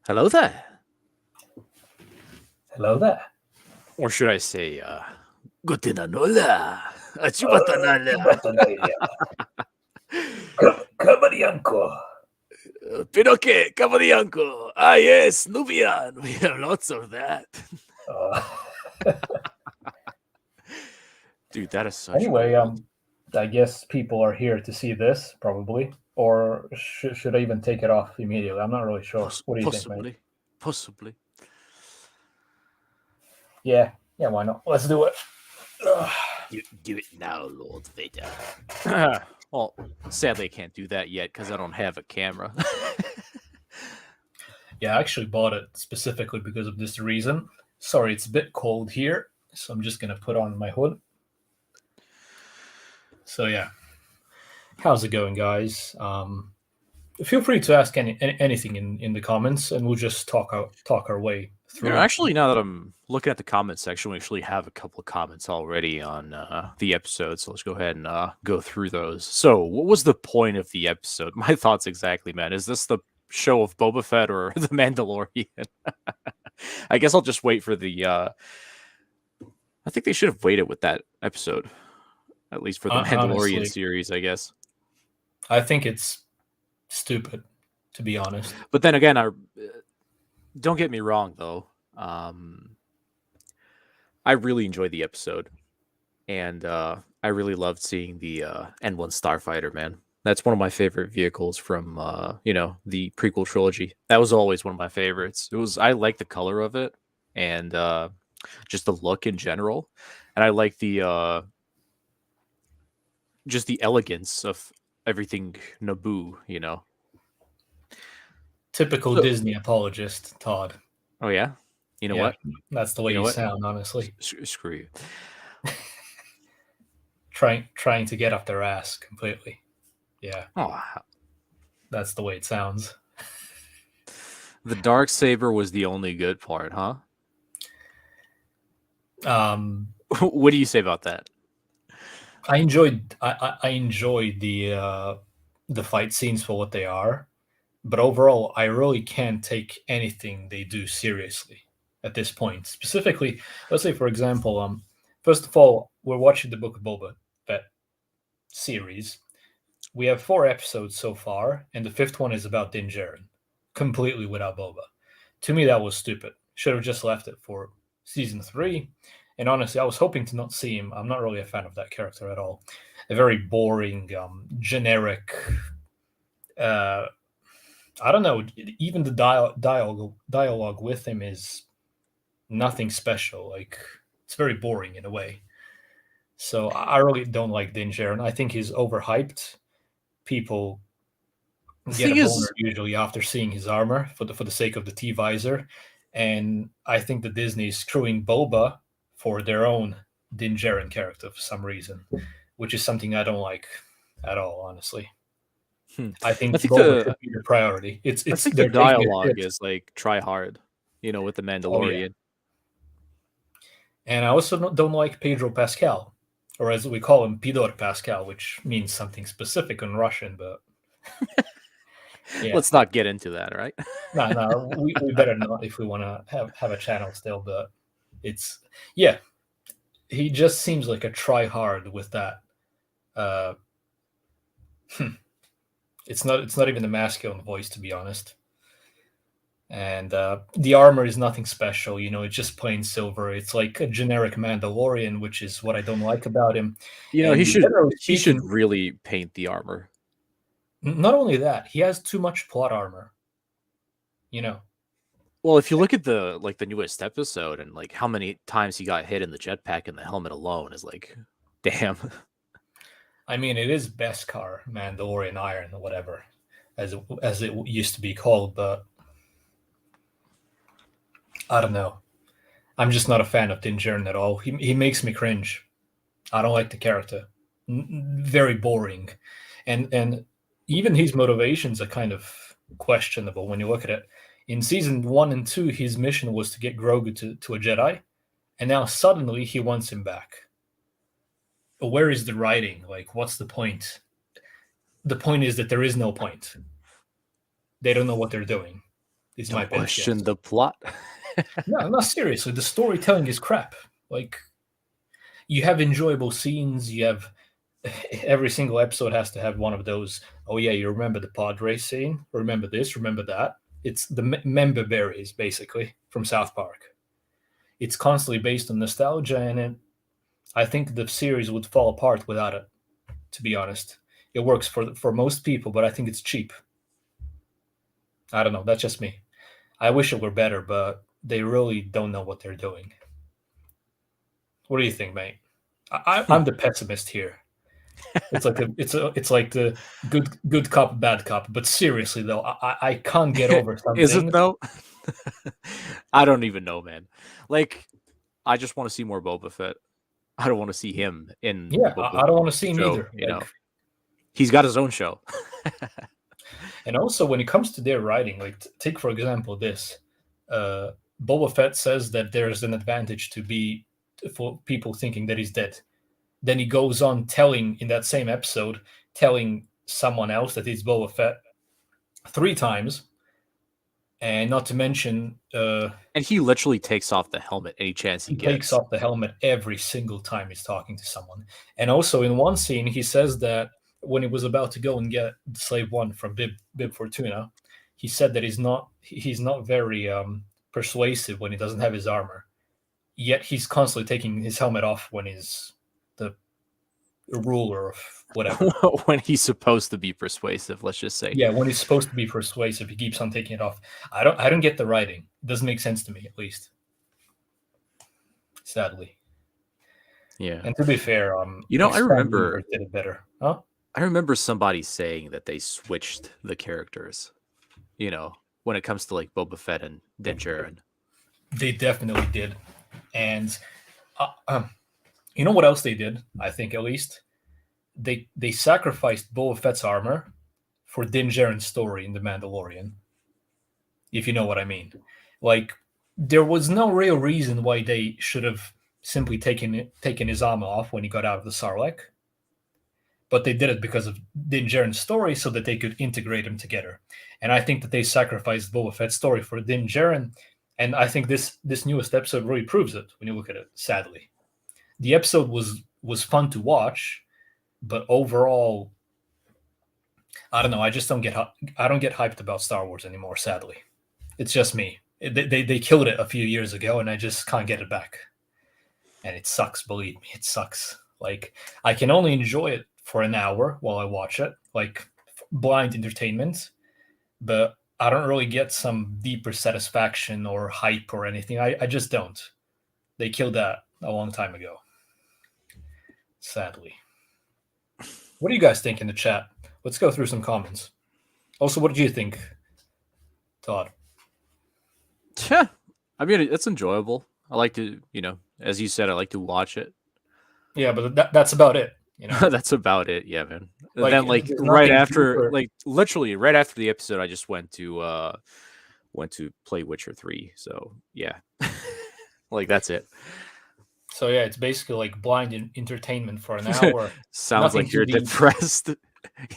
Hello there. Hello there. Or should I say, Gutinanola. Achubatanala. Kabadianko. Pinoque, Cabadianco. Ah, yes, Nubian. We have lots of that. Dude, that is such Anyway, gold. I guess people are here to see this, probably. Or should I even take it off immediately? I'm not really sure. What do you think, mate? Possibly. Yeah, why not? Let's do it. Do it now, Lord Vader. Well, sadly, I can't do that yet because I don't have a camera. Yeah, I actually bought it specifically because of this reason. Sorry, it's a bit cold here, so I'm just gonna put on my hood. So yeah, how's it going, guys? Feel free to ask anything in the comments, and we'll just talk our way through. Actually, now that I'm looking at the comment section, we actually have a couple of comments already on the episode. So let's go ahead and go through those. So, what was the point of the episode? My thoughts exactly, man. Is this the show of Boba Fett or the Mandalorian? I guess I'll just wait for the. I think they should have waited with that episode, at least for the Mandalorian Honestly, series, I guess. I think it's stupid, to be honest. But then again, don't get me wrong, though. I really enjoyed the episode, and I really loved seeing the N1 Starfighter. Man, that's one of my favorite vehicles from the prequel trilogy. That was always one of my favorites. I like the color of it, and just the look in general, and I like the just the elegance of everything Naboo. Typical Disney apologist, Todd. Oh yeah. You know what? That's the way you sound, honestly. Screw you. Trying to get up their ass completely. Yeah. Oh, that's the way it sounds. The dark saber was the only good part, huh? What do you say about that? I enjoyed the fight scenes for what they are, but overall, I really can't take anything they do seriously at this point. Specifically, let's say, for example, first of all, we're watching the Book of Boba Fett series. We have 4 episodes so far, and the 5th one is about Din Djarin, completely without Boba. To me, that was stupid. Should have just left it for season 3. And honestly, I was hoping to not see him. I'm not really a fan of that character at all. A very boring, generic. I don't know. Even the dialogue with him is nothing special. Like, it's very boring in a way. So I really don't like Din Djarin. I think he's overhyped. People get a boner usually after seeing his armor for the sake of the T-visor. And I think that Disney is screwing Boba for their own Din Djarin character for some reason, which is something I don't like at all, honestly. I think Boba should be the priority. I think the dialogue is like try hard, with the Mandalorian. Oh, yeah. And I also don't like Pedro Pascal, or as we call him, Pidor Pascal, which means something specific in Russian, but yeah. Let's not get into that, right? No, we better not if we want to have a channel still, but it's, yeah, he just seems like a try hard with that. It's not even a masculine voice, to be honest. And the armor is nothing special, it's just plain silver. It's like a generic mAnDaLoRiAn, which is what I don't like about him. He should really paint the armor. Not only that, he has too much plot armor. Well, if you look at the newest episode and like how many times he got hit in the jetpack and the helmet alone is like, damn. I mean, it is Beskar, mAnDaLoRiAn Iron, or whatever, as it used to be called, but I don't know. I'm just not a fan of Din Djarin at all. He makes me cringe. I don't like the character. Very boring. And even his motivations are kind of questionable when you look at it. In season 1 and 2, his mission was to get Grogu to a Jedi, and now suddenly he wants him back. But where is the writing? Like, what's the point? The point is that there is no point. They don't know what they're doing. Is my Don't best question guess. the plot. No, not seriously. The storytelling is crap. Like, you have enjoyable scenes. You have every single episode has to have one of those. Oh yeah, you remember the pod race scene? Remember this? Remember that? It's the member berries basically from South Park. It's constantly based on nostalgia, and I think the series would fall apart without it. To be honest, it works for most people, but I think it's cheap. I don't know. That's just me. I wish it were better, but they really don't know what they're doing. What do you think, mate? I'm the pessimist here. It's like the good cop, bad cop. But seriously though, I can't get over some Is it things. though? I don't even know, man. Like, I just want to see more Boba Fett. I don't want to see him in the Yeah, Boba I don't want to see him show. either. You Like, know, he's got his own show. and also when it comes to their writing, like take for example this, uh, Boba Fett says that there's an advantage to be for people thinking that he's dead. Then he goes on telling in that same episode, telling someone else that he's Boba Fett 3 times, and not to mention, And he literally takes off the helmet any chance he he takes gets. off the helmet every single time he's talking to someone. And also in one scene, he says that when he was about to go and get Slave One from Bib Fortuna, he said that he's not very persuasive when he doesn't have his armor. Yet he's constantly taking his helmet off when he's the ruler of whatever. When he's supposed to be persuasive, let's just say. Yeah, when he's supposed to be persuasive, he keeps on taking it off. I don't get the writing. It doesn't make sense to me, at least. Sadly. Yeah. And to be fair, You know, Expand Universe did it better. Huh? I remember somebody saying that they switched the characters, you know, when it comes to like Boba Fett and Din Djarin. They definitely did. And you know what else they did? I think at least they sacrificed Boba Fett's armor for Din Djarin's story in the Mandalorian. If you know what I mean, like there was no real reason why they should have simply taken his armor off when he got out of the Sarlacc, but they did it because of Din Djarin's story, so that they could integrate them together. And I think that they sacrificed Boba Fett's story for Din Djarin, and I think this newest episode really proves it when you look at it. Sadly, the episode was fun to watch, but overall, I don't know. I just don't get I don't get hyped about Star Wars anymore. Sadly, it's just me. They killed it a few years ago, and I just can't get it back. And it sucks. Believe me, it sucks. Like I can only enjoy it for an hour while I watch it, like blind entertainment. But I don't really get some deeper satisfaction or hype or anything. I just don't. They killed that a long time ago. Sadly. What do you guys think in the chat? Let's go through some comments. Also, what did you think, Todd? Yeah. I mean, it's enjoyable. I like to, you know, as you said, I like to watch it. Yeah, but that's about it. You know, That's about it. Yeah, man. And Like, then like there's right nothing after, deeper. like literally right after the episode, I just went to play Witcher 3. So yeah. Like that's it. So yeah, it's basically like blind entertainment for an hour. Sounds Nothing like you're too deep. depressed.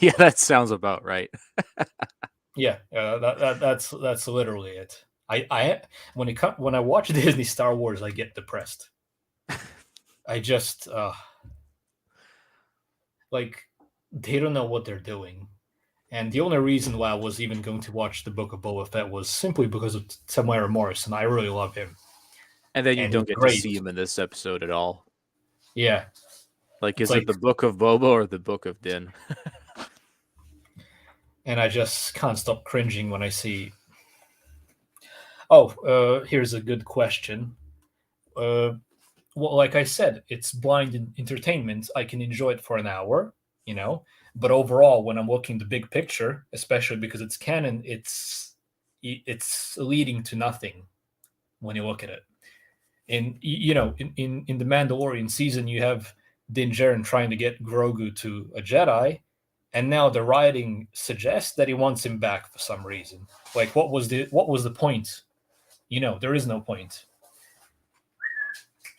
Yeah, that sounds about right. Yeah, that's literally it. I when I watch Disney Star Wars, I get depressed. I just like they don't know what they're doing. And the only reason why I was even going to watch the Book of Boba Fett was simply because of Tamara Morrison. I really love him. And then you And don't he's get to great. see him in this episode at all. Yeah. Like, It's is it the Book of Boba or the Book of Din? And I just can't stop cringing when I see. Oh, here's a good question. Well, like I said, it's blind entertainment. I can enjoy it for an hour, you know. But overall, when I'm looking the big picture, especially because it's canon, it's leading to nothing when you look at it. And you know, in the Mandalorian season, you have Din Djarin trying to get Grogu to a Jedi, and now the writing suggests that he wants him back for some reason. Like, what was the point? You know, there is no point.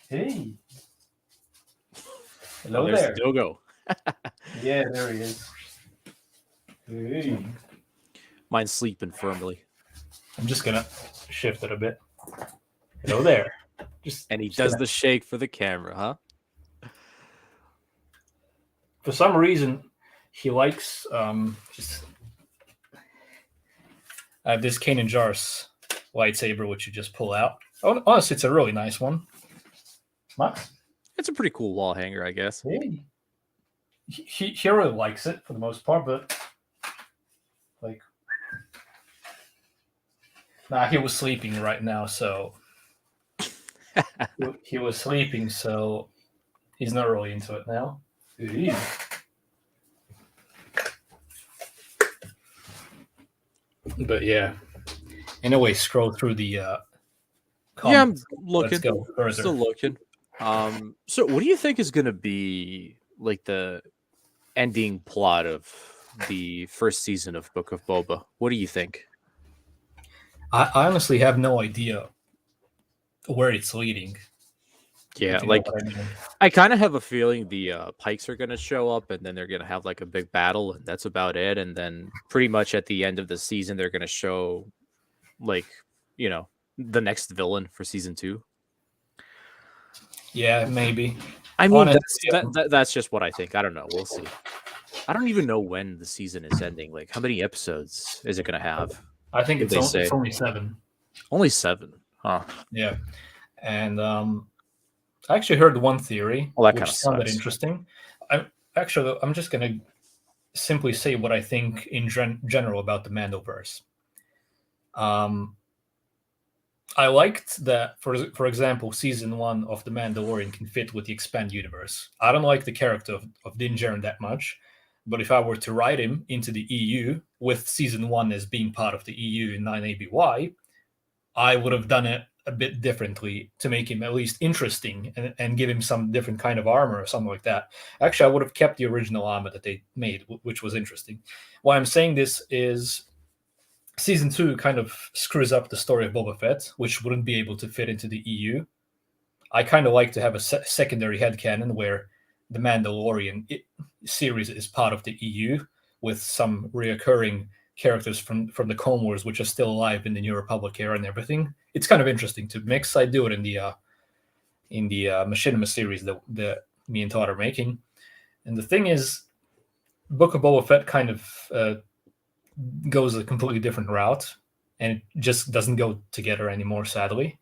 Hey, hello There's there. the Dogo. Yeah, there he is. Hey. Mine's sleeping firmly. I'm just gonna shift it a bit. Hello there. And he does the shake for the camera, huh? For some reason, he likes just. I have this Kanan Jarrus lightsaber, which you just pull out. Oh, honestly, it's a really nice one. Max? It's a pretty cool wall hanger, I guess. Yeah. He really likes it for the most part, but like, he was sleeping right now, so he was sleeping, so he's not really into it now. But yeah. Anyway, scroll through the comments. Yeah, I'm looking. Let's go further. Still looking. So what do you think is gonna be like the ending plot of the first season of Book of Boba? What do you think? I honestly have no idea where it's leading. Yeah, like I kind of have a feeling the Pikes are gonna show up, and then they're gonna have like a big battle, and that's about it. And then pretty much at the end of the season, they're gonna show like the next villain for season 2. Yeah, maybe. I mean, that's just what I think. I don't know. We'll see. I don't even know when the season is ending. Like, how many episodes is it gonna have? I think it's only 7. Only 7, huh? Yeah, and I actually heard one theory, which sounded interesting. I'm just gonna simply say what I think in general about the Mandoverse. I liked that, for example, season 1 of the Mandalorian can fit with the expanded universe. I don't like the character of Din Djarin that much, but if I were to write him into the EU with season 1 as being part of the EU in 9ABY, I would have done it a bit differently to make him at least interesting and give him some different kind of armor or something like that. Actually, I would have kept the original armor that they made, which was interesting. Why I'm saying this is season 2 kind of screws up the story of Boba Fett, which wouldn't be able to fit into the EU. I kind of like to have a secondary headcanon where the mAnDaLoRiAn series is part of the EU with some reoccurring characters from the Clone Wars, which are still alive in the New Republic era and everything. It's kind of interesting to mix. I do it in the Machinima series that me and Todd are making. And the thing is, Book of Boba Fett kind of goes a completely different route, and it just doesn't go together anymore, sadly.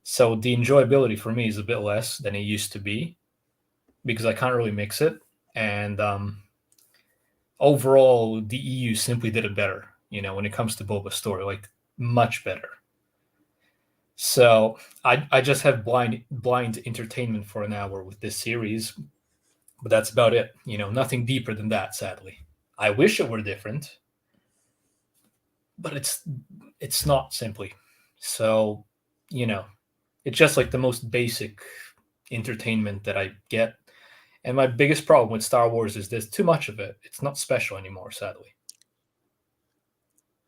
So the enjoyability for me is a bit less than it used to be because I can't really mix it. And overall, the EU simply did it better, when it comes to Boba's story, like much better. So I just have blind entertainment for an hour with this series, but that's about it. Nothing deeper than that, sadly. I wish it were different, but it's not simply. So, it's just like the most basic entertainment that I get. And my biggest problem with Star Wars is there's too much of it. It's not special anymore, sadly.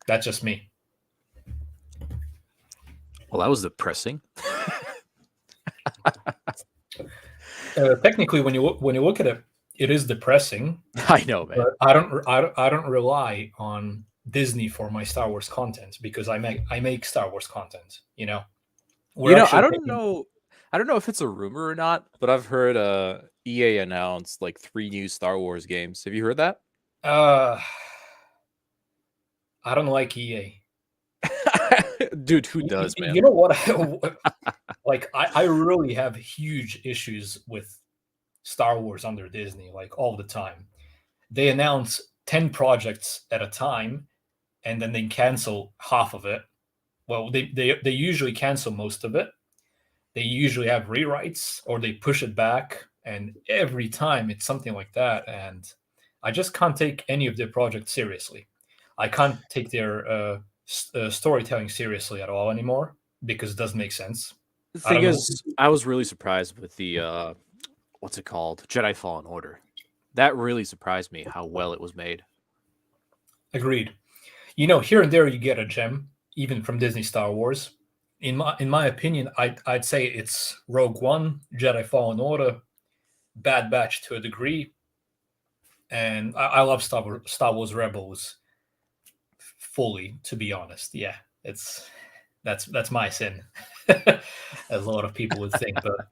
That's just me. Well, that was depressing. Technically, when you look at it, it is depressing. I know, man. But I don't rely on Disney for my Star Wars content because I make Star Wars content. I don't know if it's a rumor or not, but I've heard EA announced like 3 new Star Wars games. Have you heard that? I don't like EA. Dude, who does, man? You know what? I really have huge issues with Star Wars under Disney, like all the time. They announce 10 projects at a time, and then they cancel half of it. Well, they usually cancel most of it. They usually have rewrites or they push it back, and every time it's something like that. And I just can't take any of their projects seriously. I can't take their storytelling seriously at all anymore because it doesn't make sense. The thing is, I was really surprised with the what's it called? Jedi Fallen Order. That really surprised me how well it was made. Agreed. Here and there you get a gem, even from Disney Star Wars. In my opinion, I'd say it's Rogue One, Jedi Fallen Order, Bad Batch to a degree, and I love Star Wars Rebels fully, to be honest. Yeah, That's my sin, as a lot of people would think. But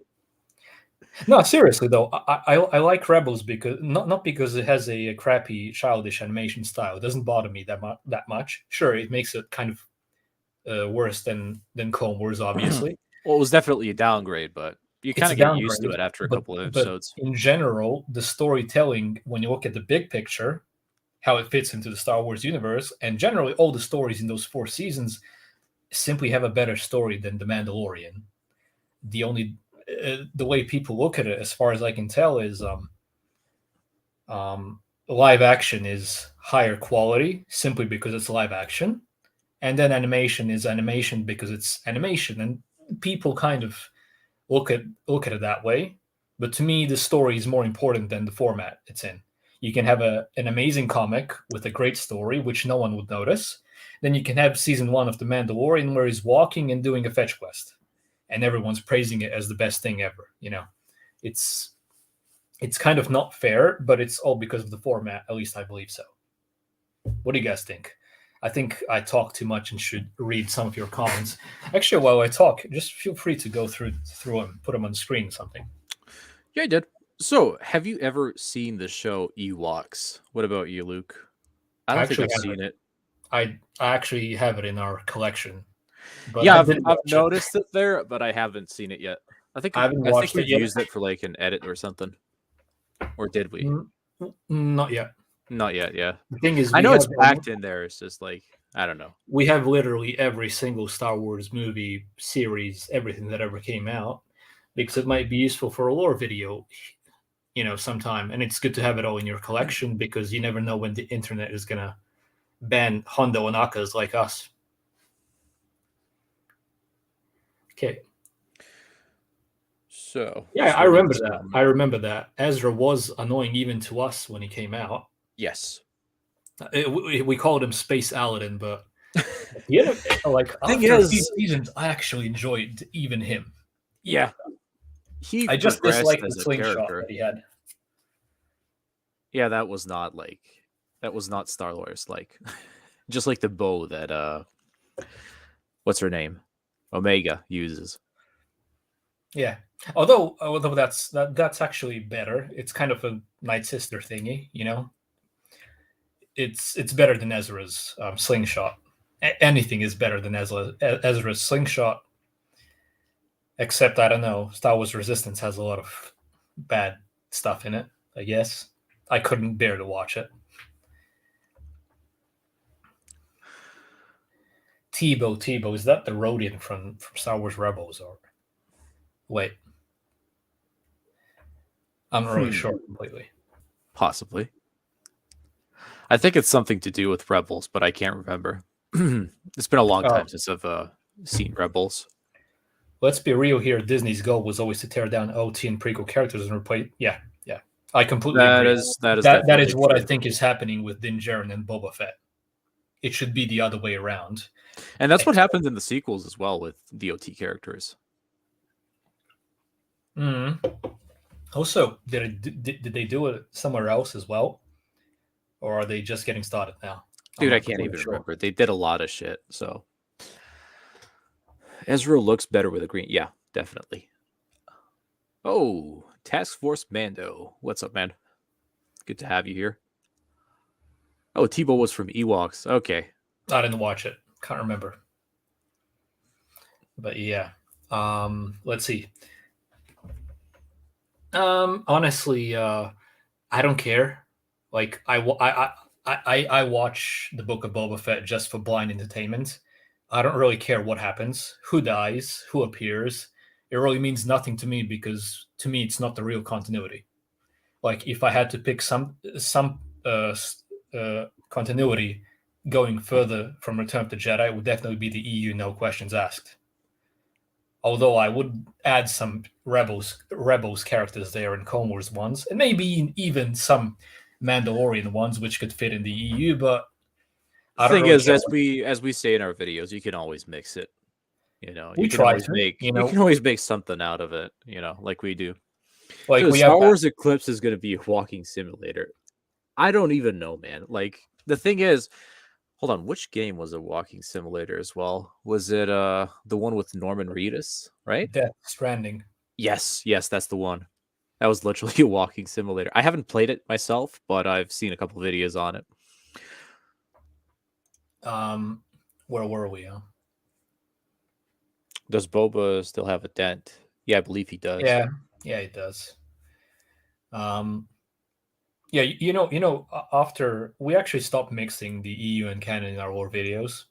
no, seriously though, I like Rebels because not because it has a crappy childish animation style. It doesn't bother me that much. Sure, it makes it kind of worse than Clone Wars, obviously. Well, it was definitely a downgrade, but you It's kind a of get used to downgrade, it after a but couple of but episodes. in general, the storytelling, when you look at the big picture, how it fits into the Star Wars universe, and generally all the stories in those 4 seasons simply have a better story than the Mandalorian. The only the way people look at it, as far as I can tell, is live action is higher quality simply because it's live action, and then animation is animation because it's animation, and people kind of look at it that way. But to me, the story is more important than the format it's in. You can have an amazing comic with a great story, which no one would notice. Then you can have season 1 of The Mandalorian where he's walking and doing a fetch quest, and everyone's praising it as the best thing ever. It's it's kind of not fair, but it's all because of the format. At least I believe so. What do you guys think? I think I talk too much and should read some of your comments. Actually, while I talk, just feel free to go through them, put them on the screen, or something. Yeah, I did. So, have you ever seen the show Ewoks? What about you, Luke? I I don't think actually I've have seen it. it. I actually have it in our collection, but Yeah, I I've, didn't I've watch it. noticed it there, but I haven't seen it yet. I think I haven't I think watched it we've yet. used it for like an edit or something, or did we? Not yet. Not yet. Yeah, The thing is, I know it's packed in there. It's just like I don't know. we have literally every single Star Wars movie, series, everything that ever came out, because it might be useful for a lore video, sometime. And it's good to have it all in your collection because you never know when the internet is gonna ban Hondo Onakas like us. Okay. So Yeah, just I reading remember this that. comment. I remember that. Ezra was annoying even to us when he came out. Yes. We called him Space Aladdin, but like Thing after a few is, seasons, I actually enjoyed even him. yeah, he I just progressed disliked the as a slingshot character. that he had. Yeah, that was not Star Wars like just like the bow that what's her name? Omega uses. Yeah. Although that's actually better. It's kind of a Night Sister thingy. It's better than Ezra's slingshot. Anything is better than Ezra's slingshot, except I don't know. Star Wars Resistance has a lot of bad stuff in it. I guess I couldn't bear to watch it. Tebow, is that the Rodian from Star Wars Rebels, or wait? I'm not really sure completely. Possibly. I think it's something to do with Rebels, but I can't remember. It's been a long time since I've seen Rebels. Let's be real here. Disney's goal was always to tear down OT and prequel characters and replace. Yeah. I completely agree. That is That definitely is what I true. think is happening with Din Djarin and Boba Fett. It should be the other way around. And that's what happens in the sequels as well with the OT characters. Also, did they do it somewhere else as well, or are they just getting started now? Dude, I can't even remember. They did a lot of shit. So Ezra looks better with a green. Yeah, definitely. Oh, Task Force Mando. What's up, man? Good to have you here. Oh, Tebow was from Ewoks. Okay. I didn't watch it. Can't remember. But yeah. Let's see. Honestly, I don't care. Like I watch the Book of Boba Fett just for blind entertainment. I don't really care what happens, who dies, who appears. It really means nothing to me because to me it's not the real continuity. Like if I had to pick some continuity going further from Return of the Jedi, it would definitely be the EU, no questions asked. Although I would add some rebels characters there in Clone Wars ones, and maybe even some Mandalorian ones which could fit in the EU. But The thing is, as we say in our videos, you can always mix it. We try to. You can always make something out of it. Like we do. Like so Star Wars Eclipse is going to be a walking simulator. I don't even know, man. Like the thing is, Hold on, which game was a walking simulator as well? Was it the one with Norman Reedus, right? Death Stranding. Yes, yes, that's the one. That was literally a walking simulator. I haven't played it myself, but I've seen a couple videos on it. Where were we? Does Boba still have a dent? Yeah, I believe he does. Yeah, yeah, it does. Yeah, after we actually stopped mixing the EU and canon in our war videos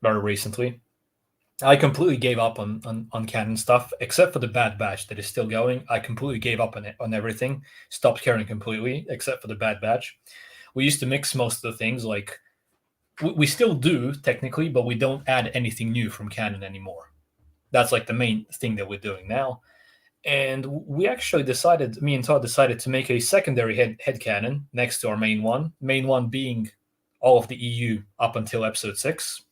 very recently, I completely gave up on canon stuff, except for the Bad Batch that is still going. I completely gave up on it, on everything, stopped caring completely, except for the Bad Batch. We used to mix most of the things, like we still do technically, but we don't add anything new from canon anymore. That's like the main thing that we're doing now. And we actually decided, me and Todd decided to make a secondary headcanon next to our main one. Main one being all of the EU up until episode 6.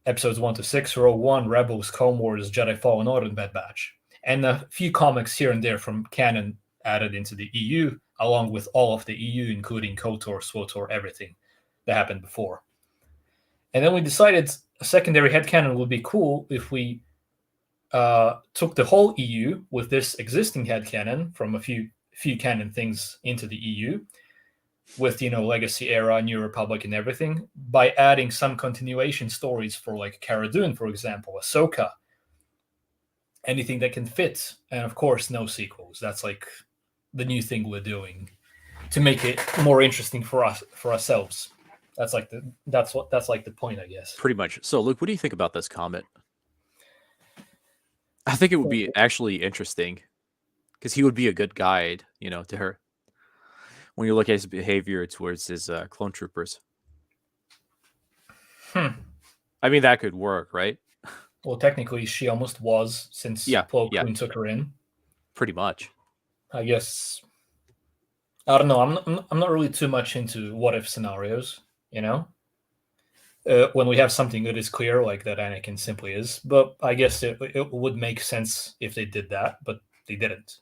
Episodes 1 to 6, Rogue One, Rebels, Clone Wars, Jedi Fallen Order, and Bad Batch. And a few comics here and there from canon added into the EU, along with all of the EU, including KOTOR, SWOTOR, everything that happened before. And then we decided a secondary headcanon would be cool if we took the whole EU with this existing headcanon from a few canon things into the EU, with Legacy Era, New Republic, and everything, by adding some continuation stories for like Cara Dune, for example, Ahsoka, anything that can fit, and of course no sequels. That's like the new thing we're doing to make it more interesting for ourselves. That's like the point, I guess. Pretty much. So, Luke, what do you think about this comment? I think it would be actually interesting because he would be a good guide, to her when you look at his behavior towards his clone troopers. I mean, that could work, right? Well, technically, she almost was, since Plo Koon took her in. Pretty much. I guess. I don't know. I'm not really too much into what if scenarios, when we have something that is clear, like that Anakin simply is. But I guess it would make sense if they did that, but they didn't,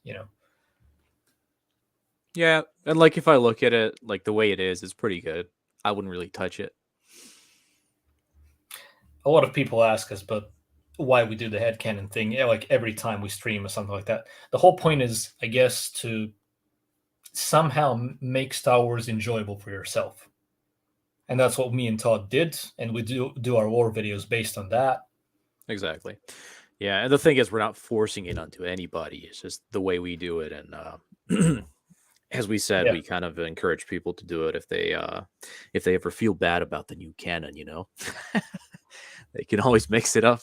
Yeah, and like if I look at it like the way it is, it's pretty good. I wouldn't really touch it. A lot of people ask us, but why we do the headcanon thing, like every time we stream or something like that. The whole point is, I guess, to somehow make Star Wars enjoyable for yourself. And that's what me and Todd did, and we do our war videos based on that. Exactly. Yeah, and the thing is, we're not forcing it onto anybody. It's just the way we do it, and as we said, we kind of encourage people to do it if they ever feel bad about the new canon. They can always mix it up.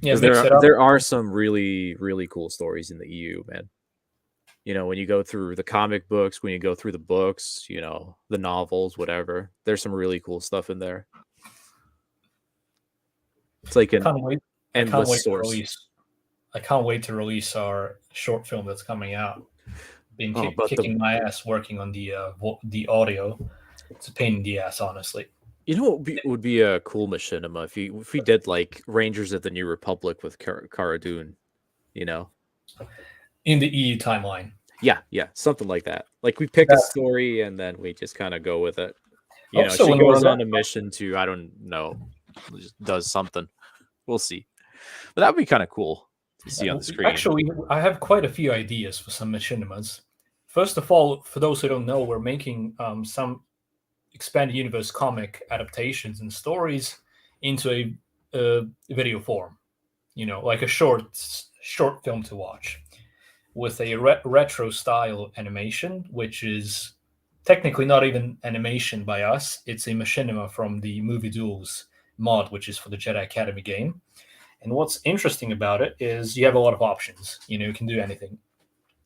Yeah, there are some really, really cool stories in the EU, man. When you go through the comic books, when you go through the books, the novels, whatever, there's some really cool stuff in there. It's like an endless source. I can't wait to release our short film that's coming out. Been kicking my ass working on the audio. It's a pain in the ass, honestly. What would be a cool machinima if we did like Rangers of the New Republic with Cara Dune, in the EU timeline. Yeah, something like that. Like we pick a story and then we just kind of go with it. She goes on a mission to, I don't know, just does something. We'll see. But that would be kind of cool to see on the screen. Actually, I have quite a few ideas for some machinimas. First of all, for those who don't know, we're making some expanded universe comic adaptations and stories into a video form. Like a short film to watch with a retro style animation, which is technically not even animation by us. It's a machinima from the Movie Duels mod, which is for the Jedi Academy game. And what's interesting about it is you have a lot of options. You can do anything.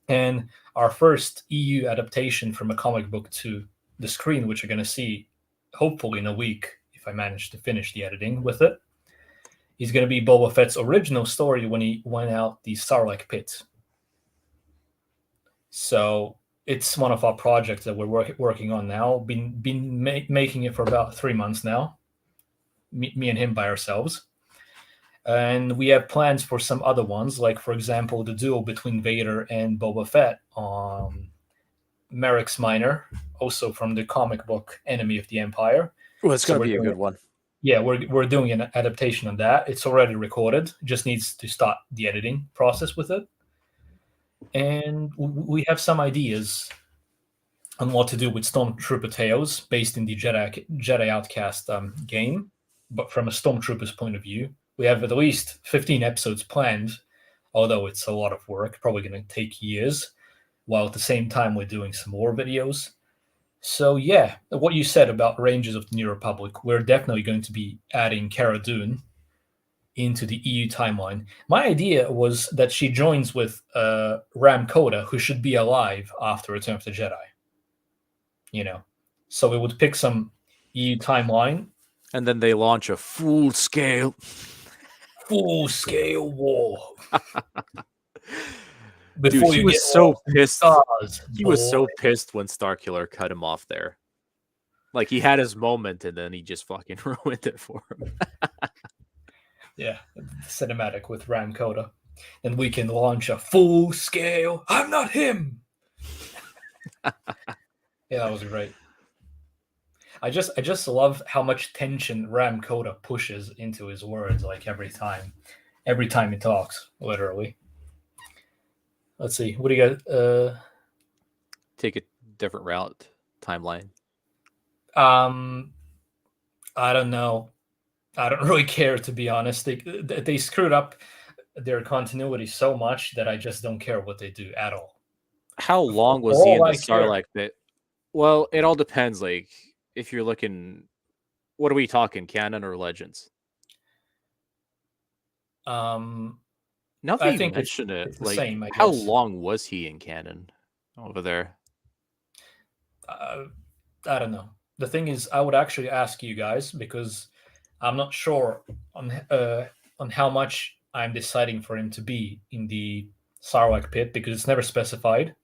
And our first EU adaptation from a comic book to the screen, which you're going to see hopefully in a week, if I manage to finish the editing with it, is going to be Boba Fett's original story when he went out the Sarlacc pit. So it's one of our projects that we're working on now. Been making it for about 3 months now. Me and him by ourselves. And we have plans for some other ones, like, for example, the duel between Vader and Boba Fett Merrick's Minor, also from the comic book Enemy of the Empire. Well, it's So gonna we're be a doing- good one. Yeah, we're doing an adaptation on that. It's already recorded. Just needs to start the editing process with it. And we have some ideas on what to do with Stormtrooper Tales based in the Jedi Outcast game, but from a Stormtrooper's point of view. We have at least 15 episodes planned, although it's a lot of work, probably going to take years, while at the same time we're doing some more videos. So yeah, what you said about Rangers of the New Republic, we're definitely going to be adding Cara Dune into the EU timeline. My idea was that she joins with Ram Koda, who should be alive after Return of the Jedi. So we would pick some EU timeline. And then they launch a full-scale war. Dude, Before he you was get so lost in the pissed. stars, He was so boy. pissed when Starkiller cut him off there. Like, he had his moment, and then he just fucking ruined it for him. Yeah, cinematic with Ram Koda. And we can launch a full scale. I'm not him. Yeah, that was great. I just love how much tension Ram Koda pushes into his words, like every time he talks, literally. Let's see. What do you got? Take a different route, timeline. I don't know. I don't really care, to be honest. They screwed up their continuity so much that I just don't care what they do at all. How long was For he in all the I care- Sarlacc pit? Well, it all depends. Like, if you're looking, what are we talking, canon or legends? Um, Now that I you think mention it's it, the like, same, I how guess. long was he in canon over there? I don't know. The thing is, I would actually ask you guys because I'm not sure on how much I'm deciding for him to be in the Sarlacc pit because it's never specified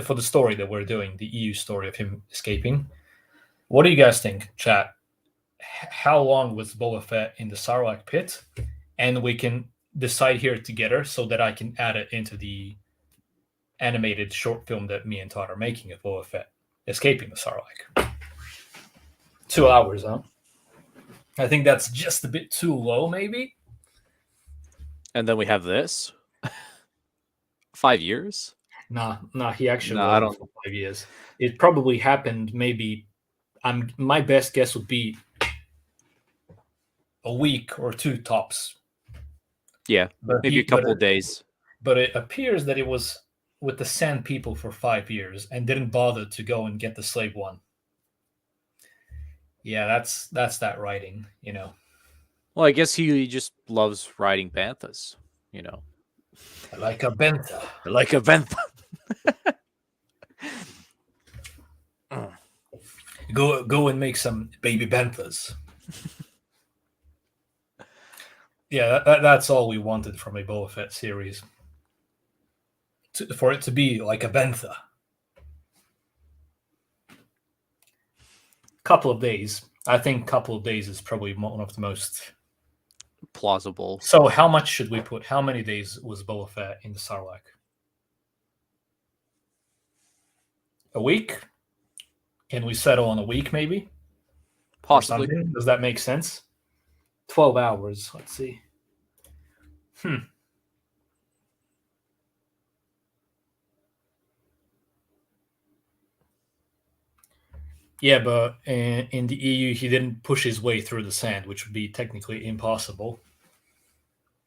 for the story that we're doing, the EU story of him escaping. What do you guys think, chat? How long was Boba Fett in the Sarlacc pit? And we can decide here together so that I can add it into the animated short film that me and Todd are making of Boba Fett escaping the Sarlacc. 2 hours, huh? I think that's just a bit too low, maybe. And then we have this. 5 years? Nah, he actually No, I wasn't don't. for 5 years. It probably happened maybe. My best guess would be a week or two tops. Yeah, But maybe a couple of days. But it appears that it was with the Sand People for 5 years and didn't bother to go and get the Slave One. Yeah, that's that writing, Well, I guess he just loves riding banthas, Like a bantha. like a bantha. Go and make some baby banthas. Yeah, that's all we wanted from a Boba Fett series. For it to be like a bantha. Couple of days. I think couple of days is probably one of the most Plausible. So how much should we put? How many days was Boba Fett in the Sarlacc? A week? Can we settle on a week, maybe? Possibly. Does that make sense? 12 hours. Let's see. Yeah, but in the EU, he didn't push his way through the sand, which would be technically impossible.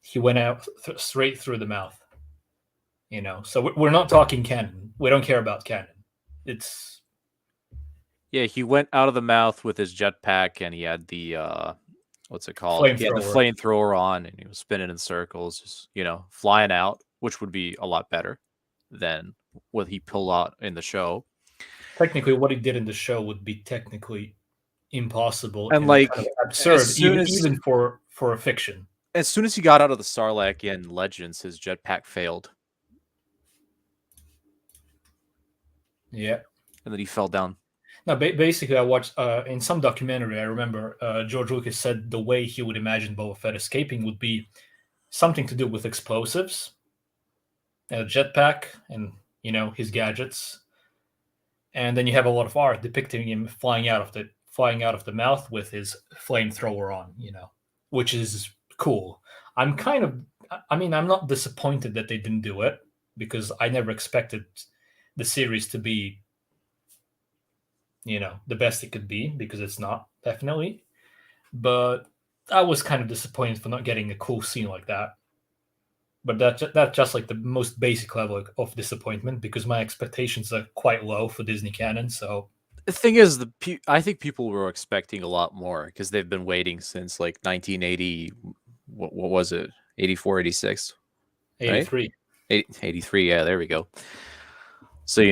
He went out straight through the mouth. So we're not talking canon. We don't care about canon. It's Yeah, he went out of the mouth with his jetpack, and he had the what's it called? He had the flamethrower on, and he was spinning in circles, just flying out, which would be a lot better than what he pulled out in the show. Technically, what he did in the show would be technically impossible and like kind of absurd, even for a fiction. As soon as he got out of the Sarlacc in Legends, his jetpack failed. Yeah, and then he fell down. No, basically, I watched in some documentary. I remember George Lucas said the way he would imagine Boba Fett escaping would be something to do with explosives, and a jetpack, and his gadgets. and then you have a lot of art depicting him flying out of the mouth with his flamethrower on, which is cool. I'm not disappointed that they didn't do it, because I never expected the series to be, the best it could be, because it's not, definitely. But I was kind of disappointed for not getting a cool scene like that. But that's just like the most basic level of disappointment, because my expectations are quite low for Disney canon. So The thing is, I think people were expecting a lot more because they've been waiting since like 1980. What was it? 84, 86, right? 83. 83. Yeah, there we go. So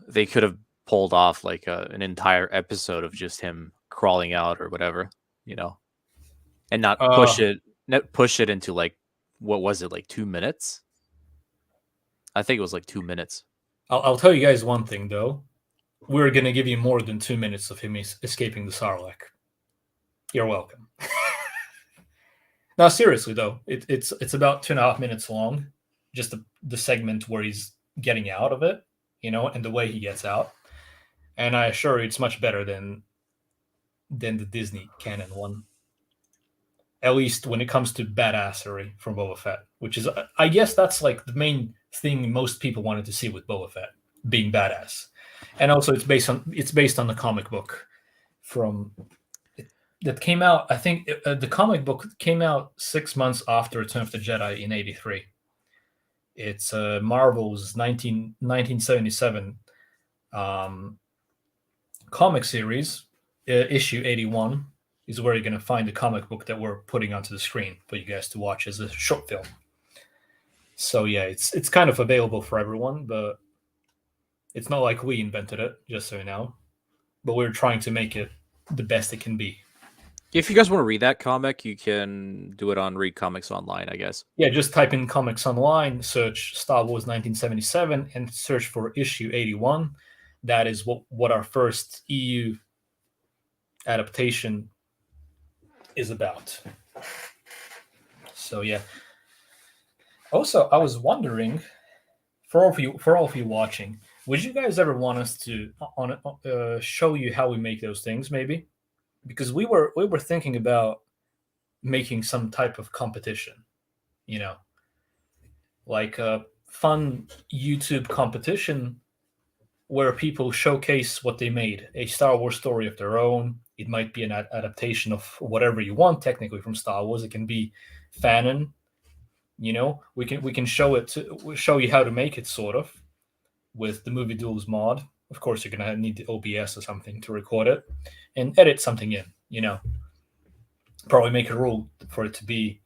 they could have pulled off like an entire episode of just him crawling out or whatever, and not push it into like, what was it, like 2 minutes? I think it was like 2 minutes. I'll tell you guys one thing though. We're gonna give you more than 2 minutes of him escaping the Sarlacc. You're welcome. Now, seriously though, it's about 2.5 minutes long, just the segment where he's getting out of it, and the way he gets out. And I assure you, it's much better than the Disney canon one. At least when it comes to badassery from Boba Fett, which is, I guess, that's like the main thing most people wanted to see with Boba Fett, being badass. And also, it's based on the comic book that came out. I think the comic book came out 6 months after Return of the Jedi in '83. It's Marvel's 1977 comic series, issue 81 is where you're going to find the comic book that we're putting onto the screen for you guys to watch as a short film. So yeah, it's kind of available for everyone, but it's not like we invented it, just so you know. But we're trying to make it the best it can be. If you guys want to read that comic, you can do it on Read Comics Online, I guess. Yeah, just type in comics online, search Star Wars 1977, and search for issue 81. That is what our first EU adaptation is about. So yeah. Also, I was wondering, for all of you watching, would you guys ever want us to show you how we make those things, maybe? Because we were thinking about making some type of competition, like a fun YouTube competition where people showcase what they made, a Star Wars story of their own. It might be an adaptation of whatever you want, technically, from Star Wars. It can be fanon. We can show you how to make it, sort of, with the Movie Duels mod. Of course, you're gonna need the OBS or something to record it and edit something in. Probably make a rule for it to be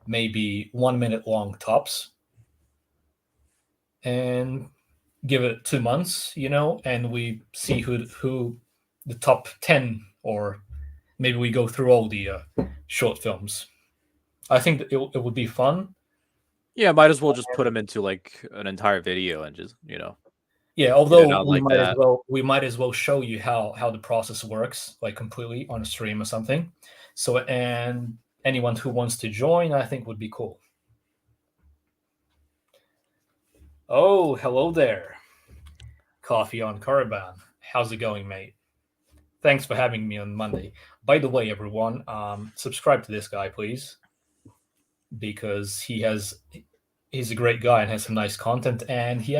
maybe 1 minute long tops, and give it 2 months, and we see who the top 10, or maybe we go through all the short films. I think that it would be fun. Yeah, might as well just put them into like an entire video and just, Yeah, although we like might as well show you how the process works, like completely on a stream or something. So, and anyone who wants to join, I think, would be cool. Oh, hello there. Coffee on Caravan. How's it going, mate? Thanks for having me on Monday. By the way, everyone, subscribe to this guy, please, because he's a great guy and has some nice content. And I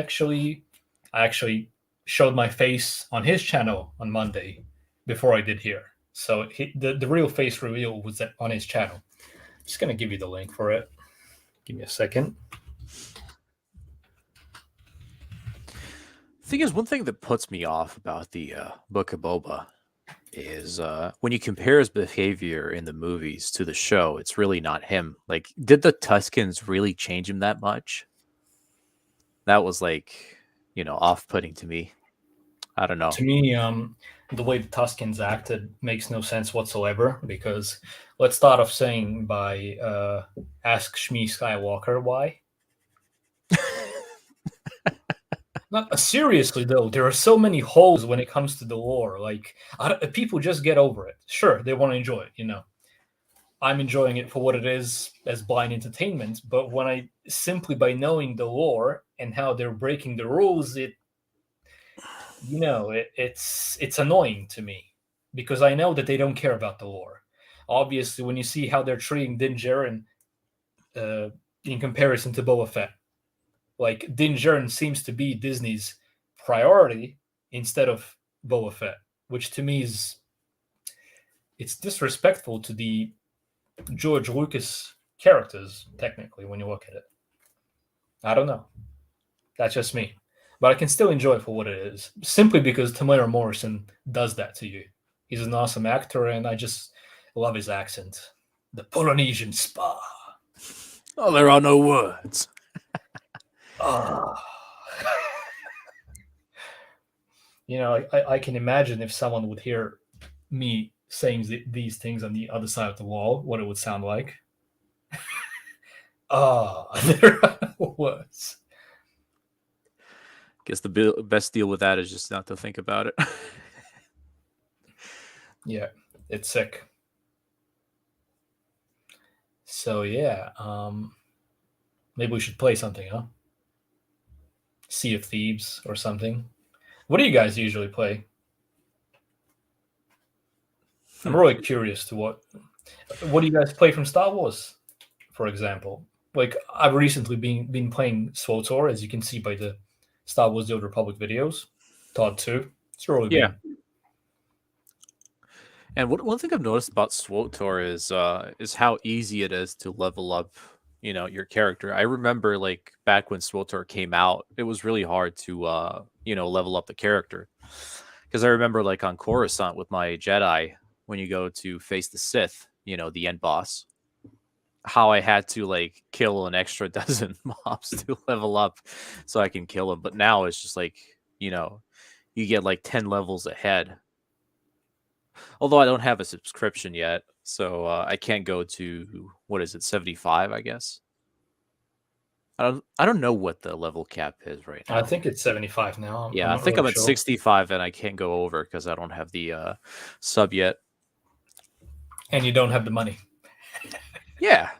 actually showed my face on his channel on Monday before I did here. So the real face reveal was on his channel. I'm just gonna give you the link for it. Give me a second. Thing is, one thing that puts me off about the Book of Boba is when you compare his behavior in the movies to the show, it's really not him. Like, did the Tuscans really change him that much? That was like, off-putting to me. I don't know. To me, the way the Tuscans acted makes no sense whatsoever, because let's start off saying by ask Shmi Skywalker why. Not seriously though, there are so many holes when it comes to the lore. Like, people just get over it. Sure, they want to enjoy it. I'm enjoying it for what it is, as blind entertainment. But when I simply by knowing the lore and how they're breaking the rules, it's annoying to me because I know that they don't care about the lore. Obviously, when you see how they're treating Din Djarin in comparison to Boba Fett, like Din Djarin seems to be Disney's priority instead of Boba Fett, which to me is it's disrespectful to the George Lucas characters. Technically, when you look at it, I don't know. That's just me. But I can still enjoy it for what it is, simply because Tamara Morrison does that to you. He's an awesome actor, and I just love his accent. The Polynesian spa. Oh, there are no words. Ah. I can imagine if someone would hear me saying these things on the other side of the wall, what it would sound like. There are no words. Guess the best deal with that is just not to think about it. Yeah, it's sick. So yeah, maybe we should play something, huh? Sea of Thieves or something. What do you guys usually play? I'm really curious to what do you guys play from Star Wars, for example? Like I've recently been playing SWTOR, as you can see by the Star Wars: The Old Republic videos. Todd too. It's really Yeah. been. And one thing I've noticed about SWTOR is how easy it is to level up, your character. I remember like back when SWTOR came out, it was really hard to level up the character. Because I remember like on Coruscant with my Jedi, when you go to face the Sith, the end boss, how I had to like kill an extra dozen mobs to level up so I can kill them. But now it's just like, you get like 10 levels ahead. Although I don't have a subscription yet, so I can't go to what is it, 75, I guess. I don't know what the level cap is right I now. think it's 75 now. I'm Yeah, I not think really I'm at sure. 65 and I can't go over because I don't have the sub yet. And you don't have the money. Yeah.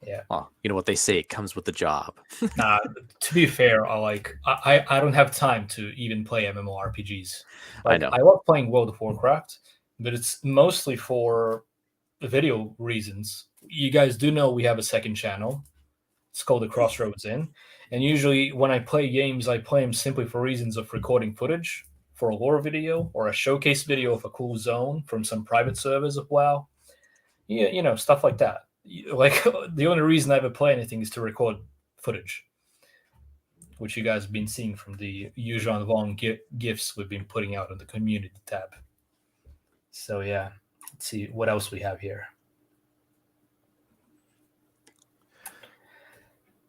Yeah. Well, you know what they say, it comes with the job. To be fair, I don't have time to even play MMORPGs. I Like know. I love playing World of Warcraft, but it's mostly for video reasons. You guys do know we have a second channel. It's called the Crossroads Inn. And usually when I play games, I play them simply for reasons of recording footage for a lore video or a showcase video of a cool zone from some private servers of WoW. Yeah, stuff like that. Like the only reason I ever play anything is to record footage, which you guys have been seeing from the Yuuzhan Vong GIFs we've been putting out on the community tab. So yeah, let's see what else we have here.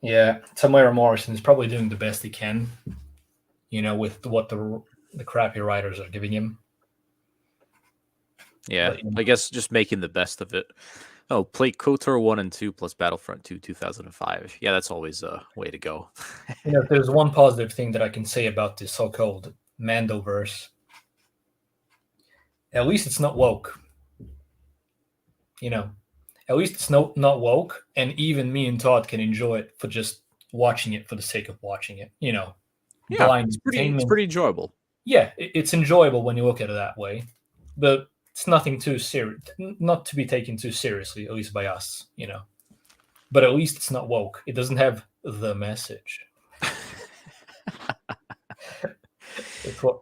Yeah, Tamara Morrison is probably doing the best he can, with what the crappy writers are giving him. Yeah, but, I guess just making the best of it. Oh, play KOTOR 1 and 2 plus Battlefront 2 2005. Yeah, that's always a way to go. If there's one positive thing that I can say about this so-called Mandoverse, at least it's not woke. At least it's not woke, and even me and Todd can enjoy it for just watching it for the sake of watching it. Yeah, blind it's pretty enjoyable. Yeah, it's enjoyable when you look at it that way, but it's nothing too serious, not to be taken too seriously, at least by us, But at least it's not woke. It doesn't have the message.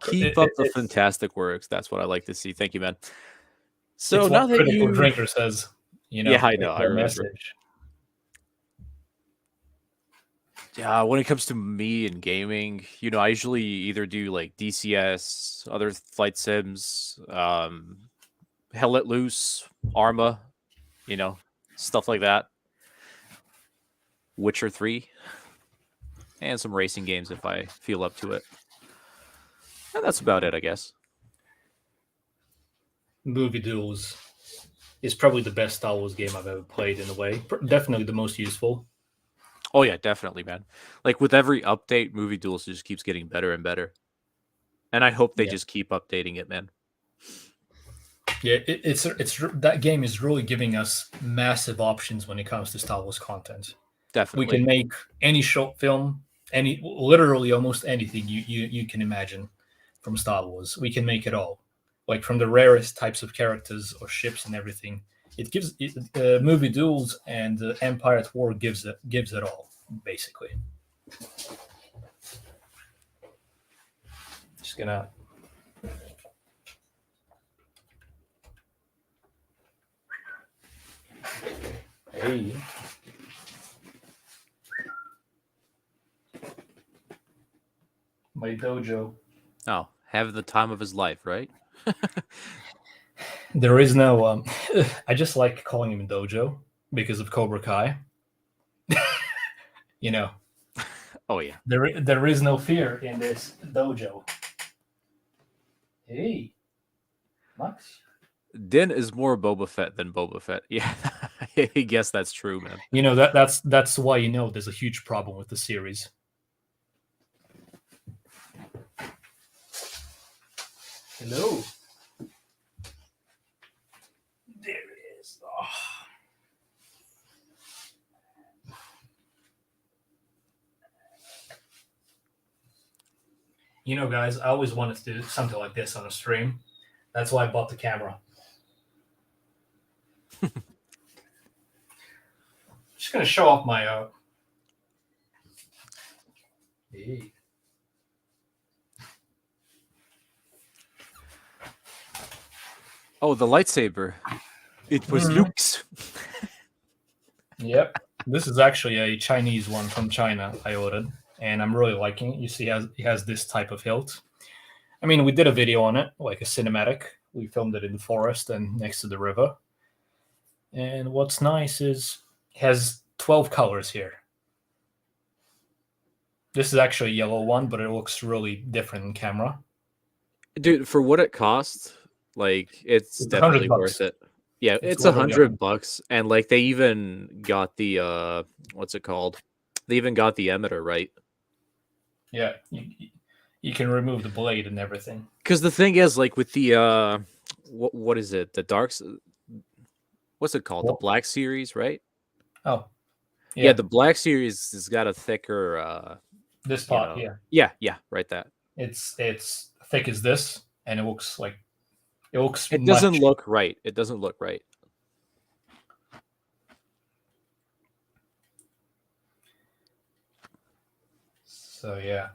Keep up the fantastic works. That's what I like to see. Thank you, man. So it's now what that Critical you Drinker says, yeah, I know. I remember. Message. Yeah, when it comes to me and gaming, I usually either do like DCS, other flight sims, Hell Let Loose, Arma, stuff like that. Witcher 3, and some racing games if I feel up to it. And that's about it, I guess. Movie Duels is probably the best Star Wars game I've ever played in a way. Definitely the most useful. Oh yeah, definitely, man. Like with every update, Movie Duels just keeps getting better and better. And I hope they just keep updating it, man. Yeah, it's that game is really giving us massive options when it comes to Star Wars content. Definitely. We can make any short film, literally almost anything you can imagine. from Star Wars. We can make it all, like from the rarest types of characters or ships and everything. It gives movie Duels and Empire at War gives it all basically. Just gonna. Hey. My dojo. Oh, having the time of his life, right? There is no. I just like calling him dojo because of Cobra Kai. You know, Oh yeah. there is no fear in this dojo. Hey, Max. Din is more Boba Fett than Boba Fett. Yeah, I guess that's true, man. You know that's why you know there's a huge problem with the series. Hello. There it is. Oh. You know, guys, I always wanted to do something like this on a stream. That's why I bought the camera. Just gonna show off my. Hey. Oh, the lightsaber. It was Luke's. Yep. This is actually a Chinese one from China I ordered, and I'm really liking it. You see, he has this type of hilt. I mean, we did a video on it, like a cinematic. We filmed it in the forest and next to the river. And what's nice is it has 12 colors here. This is actually a yellow one, but it looks really different in camera. Dude, for what it costs, like it's definitely worth it. Yeah, it's $100, and like they even got the what's it called? They even got the emitter, right? Yeah, you can remove the blade and everything. Because the thing is, like with the what is it? The darks. What's it called? The Black Series, right? Oh, yeah. The Black Series has got a thicker. This part here. Yeah, right. That it's thick as this, and it looks like It doesn't look right. It doesn't look right. So yeah.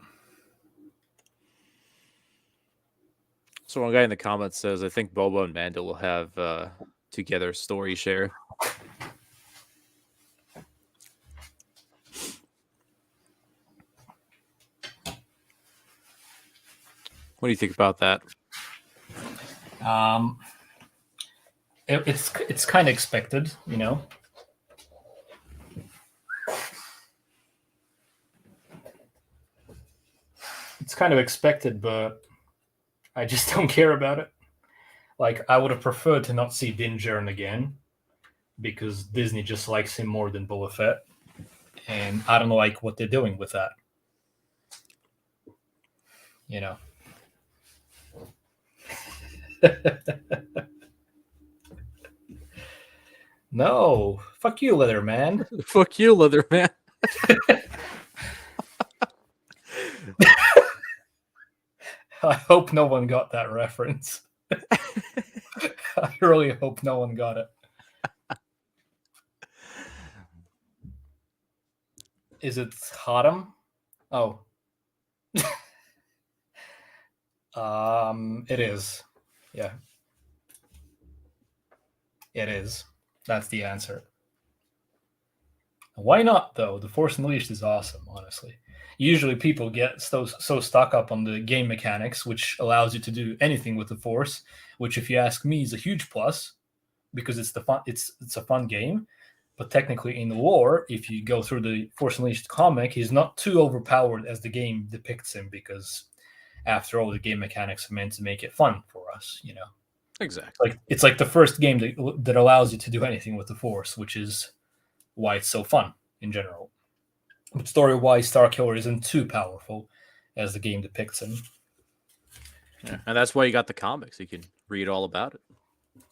So one guy in the comments says, "I think Boba and Mando will have together story share." What do you think about that? It's kind of expected, you know. It's kind of expected, but I just don't care about it. Like, I would have preferred to not see Din Djarin again, because Disney just likes him more than Boba Fett, and I don't like what they're doing with that. You know. No, fuck you, Leatherman. Fuck you, Leatherman. I hope no one got that reference. I really hope no one got it. Is it Haram? Oh. It is. Yeah. It is. That's the answer. Why not, though? The Force Unleashed is awesome, honestly. Usually people get so stuck up on the game mechanics, which allows you to do anything with the Force, which, if you ask me, is a huge plus, because it's a fun game. But technically, in the lore, if you go through the Force Unleashed comic, he's not too overpowered as the game depicts him, because after all, the game mechanics are meant to make it fun for us, you know. Exactly. It's like the first game that allows you to do anything with the Force, which is why it's so fun in general. But story-wise, Starkiller isn't too powerful as the game depicts him. Yeah, and that's why you got the comics. You can read all about it.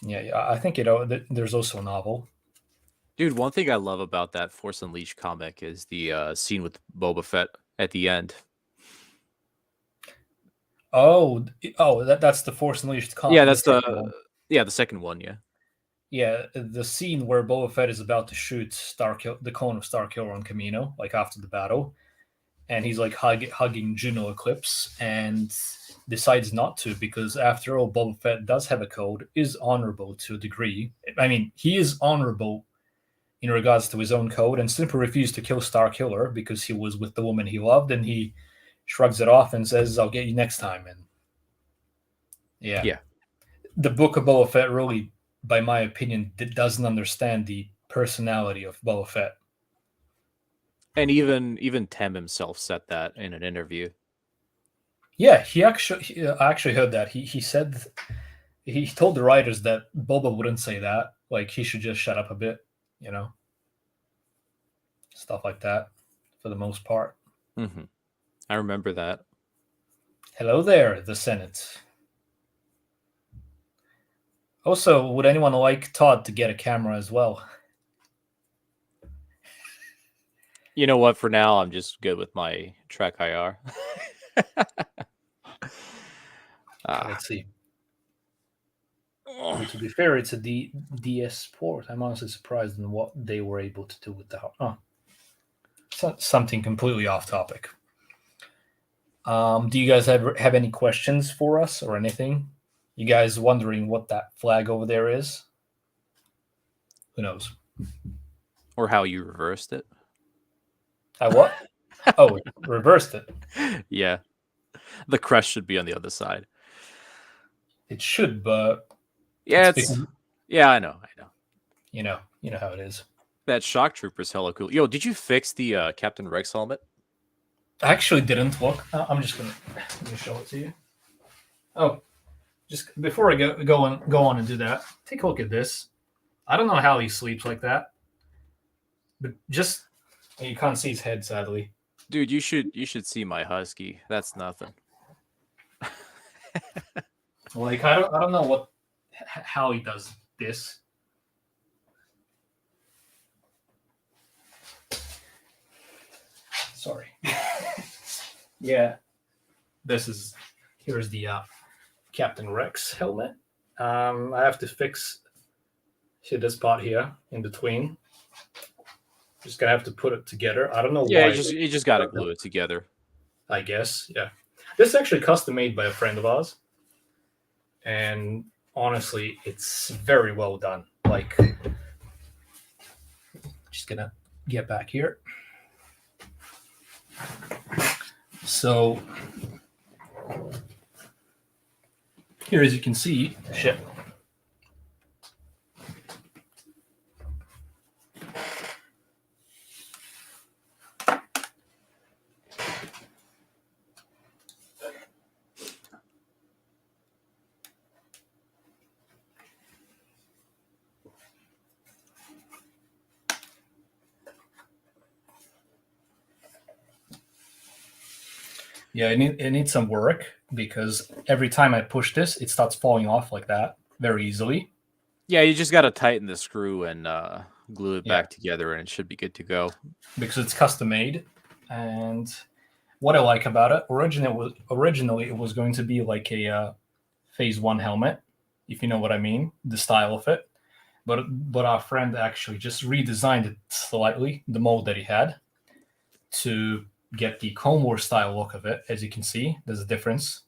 Yeah, I think there's also a novel. Dude, one thing I love about that Force Unleashed comic is the scene with Boba Fett at the end. That's the Force Unleashed. Yeah, The that's second one. the second one. Yeah. Yeah, the scene where Boba Fett is about to shoot the clone of Starkiller on Camino, like after the battle, and he's like hugging Juno Eclipse, and decides not to because, after all, Boba Fett does have a code, is honorable to a degree. I mean, he is honorable in regards to his own code, and simply refused to kill Starkiller because he was with the woman he loved, and he shrugs it off and says, "I'll get you next time." And yeah, Yeah. the Book of Boba Fett really, by my opinion, doesn't understand the personality of Boba Fett. And even Tem himself said that in an interview. Yeah, I actually heard that. He said, he told the writers that Boba wouldn't say that. Like, he should just shut up a bit, you know, stuff like that, for the most part. Mm-hmm. I remember that. Hello there, the Senate. Also, would anyone like Todd to get a camera as well? You know what? For now, I'm just good with my Track IR. Let's see. I mean, to be fair, it's a DS Sport. I'm honestly surprised in what they were able to do with that. Something completely off topic. Do you guys have any questions for us or anything? You guys wondering what that flag over there is? Who knows? Or how you reversed it. I what? Oh, reversed it. Yeah. The crest should be on the other side. It should, but yeah, yeah, I know. You know how it is. That shock trooper's hella cool. Yo, did you fix the Captain Rex helmet? I actually didn't look. I'm just gonna show it to you. Oh, just before I go on and do that, take a look at this. I don't know how he sleeps like that, but just you can't see his head, sadly. Dude, you should see my husky. That's nothing. Like, I don't know how he does this. Sorry. Yeah, here's the Captain Rex helmet. I have to fix this part here in between. Just gonna have to put it together. I don't know yeah, why. you just gotta glue it together. I guess, yeah. This is actually custom made by a friend of ours, and honestly, it's very well done. Like, just gonna get back here. So here, as you can see, shit. Yeah, it needs some work because every time I push this, it starts falling off like that very easily. Yeah, you just gotta tighten the screw and glue it back together, and it should be good to go. Because it's custom made, and what I like about it, originally it was going to be like a Phase 1 helmet, if you know what I mean, the style of it. But our friend actually just redesigned it slightly, the mold that he had, to get the Clone Wars style look of it. As you can see, there's a difference,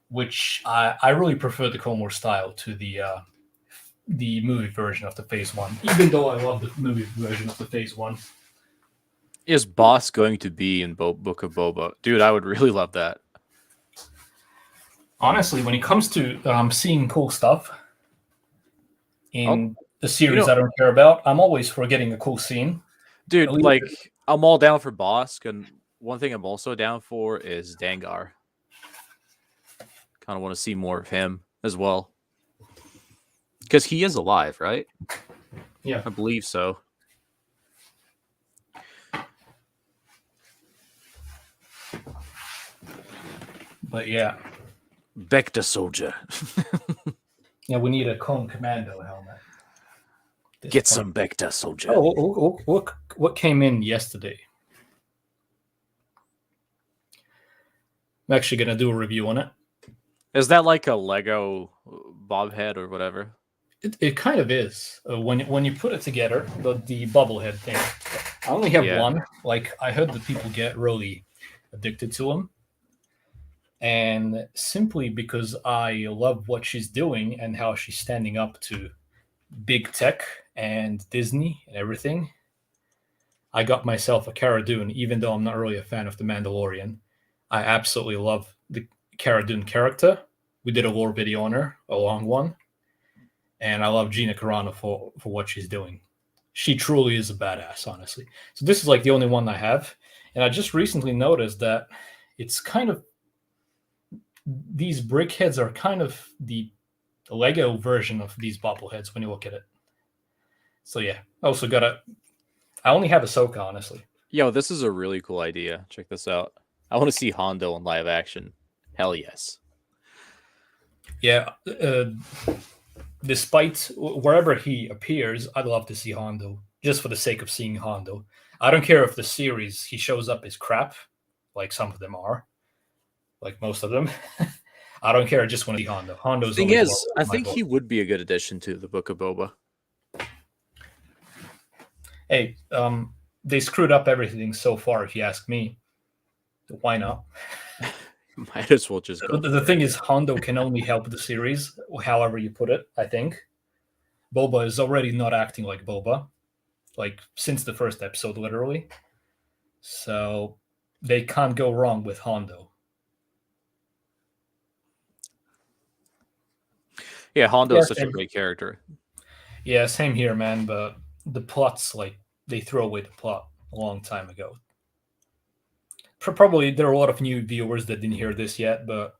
which I really prefer the Clone Wars style to the movie version of the Phase 1, even though I love the movie version of the Phase 1. Is Boss going to be in Book of Boba? Dude, I would really love that. Honestly, when it comes to seeing cool stuff in the series I don't care about, I'm always for getting a cool scene. Dude, like, I'm all down for Bosk, and one thing I'm also down for is Dengar. Kind of want to see more of him as well. Because he is alive, right? Yeah. I believe so. But yeah. Bacta soldier. Yeah, we need a Clone Commando helmet. Get some Bacta soldier. Oh, look what came in yesterday. I'm actually gonna do a review on it. Is that like a Lego bob head or whatever? It kind of is when you put it together, the bobblehead thing. I only have Yeah. one. Like I heard that people get really addicted to them, and simply because I love what she's doing and how she's standing up to big tech and Disney and everything, I got myself a Cara Dune. Even though I'm not really a fan of the Mandalorian, I absolutely love the Cara Dune character. We did a lore video on her, a long one, and I love Gina Carano for what she's doing. She truly is a badass, honestly. So this is like the only one I have, and I just recently noticed that it's kind of these brick heads are kind of the Lego version of these bobbleheads when you look at it. So yeah, I also got a. I only have Ahsoka, honestly. Yo, this is a really cool idea. Check this out. I want to see Hondo in live action. Hell yes. Yeah, despite wherever he appears, I'd love to see Hondo just for the sake of seeing Hondo. I don't care if the series he shows up is crap, like some of them are, like most of them. I don't care. I just want to see Hondo. Hondo's Thing always is, my I think vote. he would be a good addition to the Book of Boba. Hey, they screwed up everything so far, if you ask me. Why not? Might as well just go. The thing is, Hondo can only help the series, however you put it, I think. Boba is already not acting like Boba, like since the first episode, literally. So they can't go wrong with Hondo. Yeah, Hondo is such a great character. Yeah, same here, man. But the plot's like they threw away the plot a long time ago. Probably there are a lot of new viewers that didn't hear this yet, but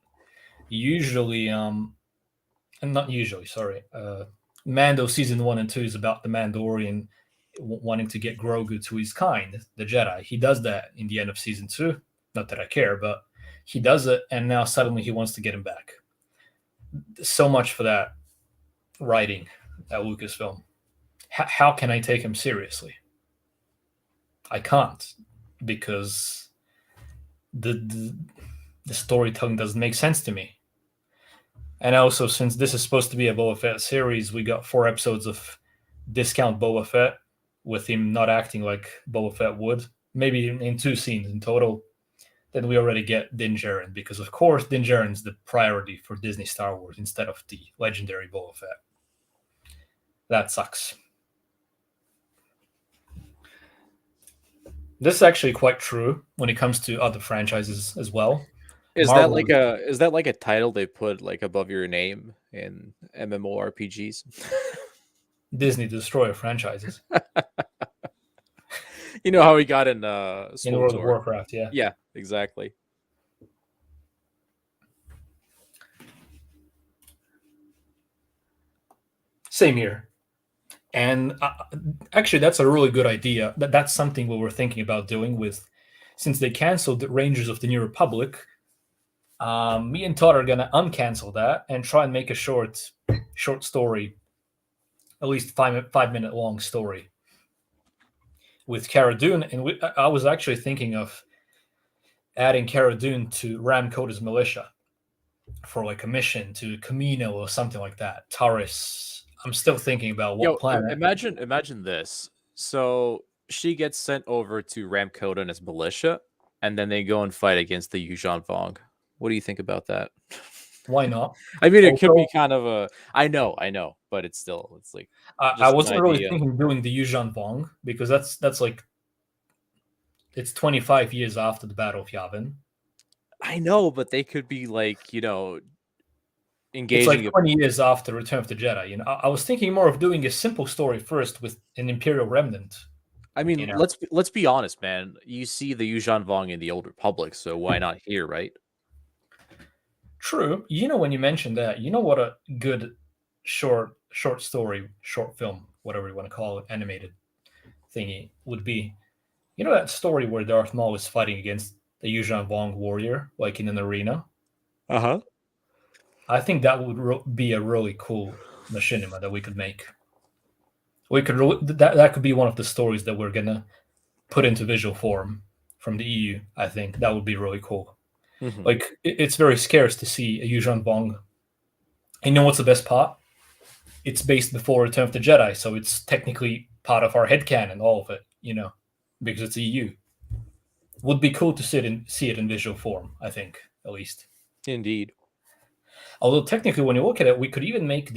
usually, and not usually, sorry. Mando season 1 and 2 is about the Mandalorian wanting to get Grogu to his kind, the Jedi. He does that in the end of season 2. Not that I care, but he does it, and now suddenly he wants to get him back. So much for that writing at Lucasfilm. How can I take him seriously? I can't, because the storytelling doesn't make sense to me. And also, since this is supposed to be a Boba Fett series, we got 4 episodes of discount Boba Fett with him not acting like Boba Fett would. Maybe in 2 scenes in total. Then we already get Din Djarin, because of course Din Djarin's the priority for Disney Star Wars instead of the legendary Boba Fett. That sucks. This is actually quite true when it comes to other franchises as well. Is Marvel, that like a title they put like above your name in MMORPGs? Disney Destroyer franchises. You know how he got in In World of Warcraft, yeah. Yeah, exactly. Same here. And actually, that's a really good idea. That's something we were thinking about doing with, since they canceled the Rangers of the New Republic. Me and Todd are gonna uncancel that and try and make a short story, at least 5-minute long story with Cara Dune. And I was actually thinking of adding Cara Dune to Ram Kota's militia for like a mission to Camino or something like that. Taurus. I'm still thinking about what planet. Imagine this. So she gets sent over to Ram Kota and his militia, and then they go and fight against the Yuuzhan Vong. What do you think about that? Why not? I mean, it could be kind of a. I know, but it's like. I wasn't really thinking doing the Yuuzhan Vong, because that's like. It's 25 years after the Battle of Yavin. I know, but they could be like, engaging. It's like 20 years after Return of the Jedi. I was thinking more of doing a simple story first with an Imperial remnant. I mean, let's be honest, man. You see the Yuuzhan Vong in the Old Republic, so why not here, right? True. When you mentioned that, what a good short story, short film, whatever you want to call it, animated thingy would be. That story where Darth Maul is fighting against the Yuuzhan Vong warrior, like in an arena? Uh-huh. I think that would be a really cool machinima that we could make. We could that could be one of the stories that we're gonna put into visual form from the EU. I think that would be really cool. Hmm. Like it's very scarce to see a Yuuzhan Vong. And you know what's the best part? It's based before Return of the Jedi, so it's technically part of our headcanon, all of it, because it's EU. Would be cool to see it in visual form, I think, at least. Indeed. Although technically, when you look at it, we could even make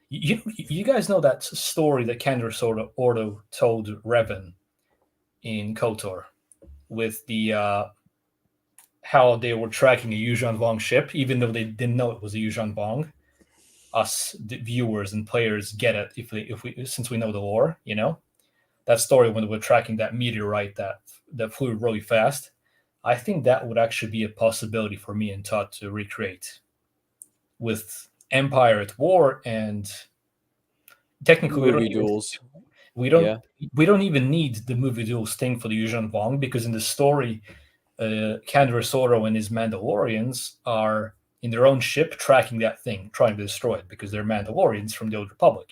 you guys know that story that Candace Ordo told Revan in KOTOR with the how they were tracking a Yuuzhan Vong ship, even though they didn't know it was a Yuuzhan Vong. Us, the viewers and players, get it if we since we know the lore. That story when we're tracking that meteorite that flew really fast. I think that would actually be a possibility for me and Todd to recreate with Empire at War, and technically Movie duels. we don't Yeah. we don't even need the movie duel sting for the Yuuzhan Vong, because in the story, Candace Ordo and his mAnDaLoRians are in their own ship tracking that thing, trying to destroy it because they're mAnDaLoRians from the Old Republic.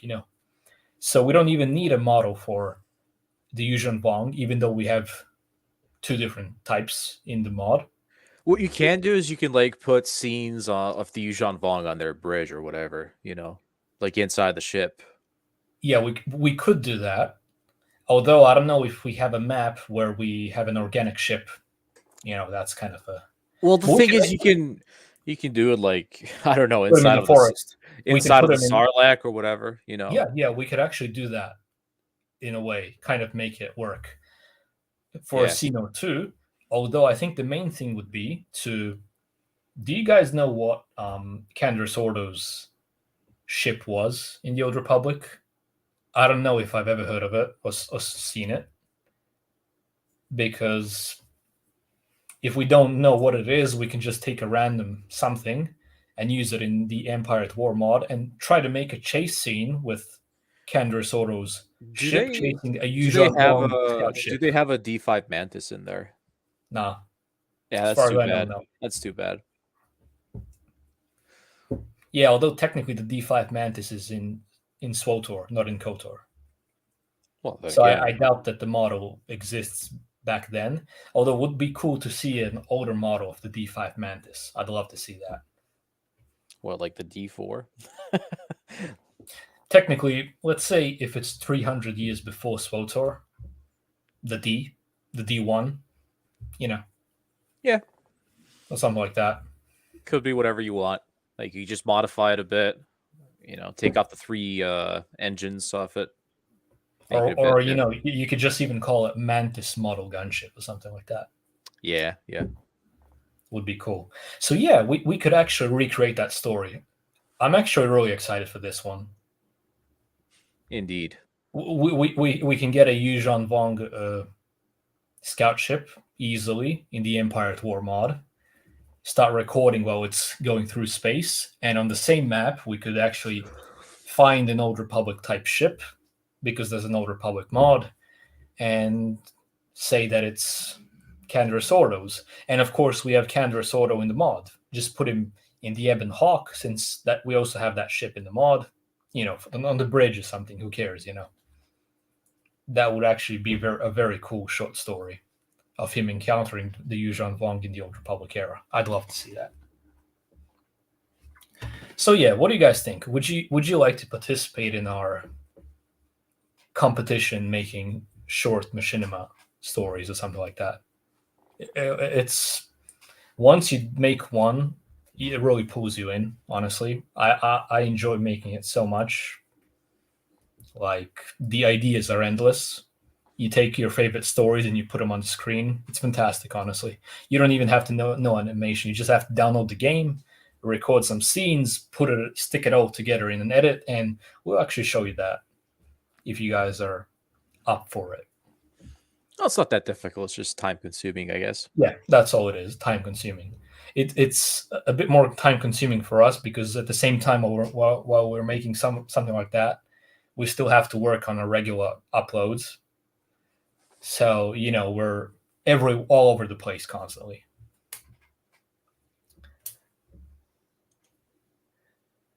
So we don't even need a model for the Yuuzhan Vong, even though we have two different types in the mod. What you can do is you can like put scenes of the Yuuzhan Vong on their bridge or whatever, like inside the ship. Yeah, we could do that. Although I don't know if we have a map where we have an organic ship. That's kind of a. Well, the But we thing could is, you can do it like I don't know put them in inside the of the forest. We could inside put of the them in. Sarlacc or whatever. Yeah, we could actually do that in a way, kind of make it work for Yeah. Xeno 2. Although I think the main thing would be to. Do you guys know what Candace Ordo's ship was in the Old Republic? I don't know if I've ever heard of it or seen it, because if we don't know what it is, we can just take a random something and use it in the Empire at War mod and try to make a chase scene with Candace Ordo's Do ship they chasing a do they Yuuzhan have Vong a scout do ship. they have a D5 Mantis in there? Nah, Yeah, as that's far as too I know, bad. no. That's too bad. Yeah, although technically the D5 Mantis is in SWOTOR, not in KOTOR. Well, then So again, I doubt that the model exists back then. Although it would be cool to see an older model of the D5 Mantis. I'd love to see that. what like the D4? Technically, let's say if it's 300 years before SWOTOR, the D1, you know, Yeah, or something like that. could be whatever you want. Like you just modify it a bit. Take out the three engines off it, make it a bit Or different. you could just even call it Mantis model gunship or something like that. Yeah, yeah. Would be cool. So yeah, we could actually recreate that story. I'm actually really excited for this one. Indeed. We can get a Yuuzhan Vong scout ship easily in the Empire at War mod. Start recording while it's going through space, and on the same map, we could actually find an Old Republic type ship because there's an Old Republic mod, and say that it's Candace Ordo's. And of course, we have Candace Ordo in the mod. Just put him in the Ebon Hawk, since that we also have that ship in the mod. On the bridge or something. Who cares? That would actually be a very cool short story of him encountering the Yuuzhan Vong in the Old Republic era. I'd love to see that. So yeah, what do you guys think? Would you like to participate in our competition making short machinima stories or something like that? It's once you make one, it really pulls you in. Honestly, I enjoy making it so much. Like the ideas are endless. You take your favorite stories and you put them on the screen. It's fantastic, honestly. You don't even have to know animation. You just have to download the game, record some scenes, stick it all together in an edit, and we'll actually show you that if you guys are up for it. Well, it's not that difficult. It's just time consuming, I guess. Yeah, that's all it is. Time consuming. It's a bit more time consuming for us because at the same time while we're making something like that, we still have to work on our regular uploads. So we're all over the place constantly.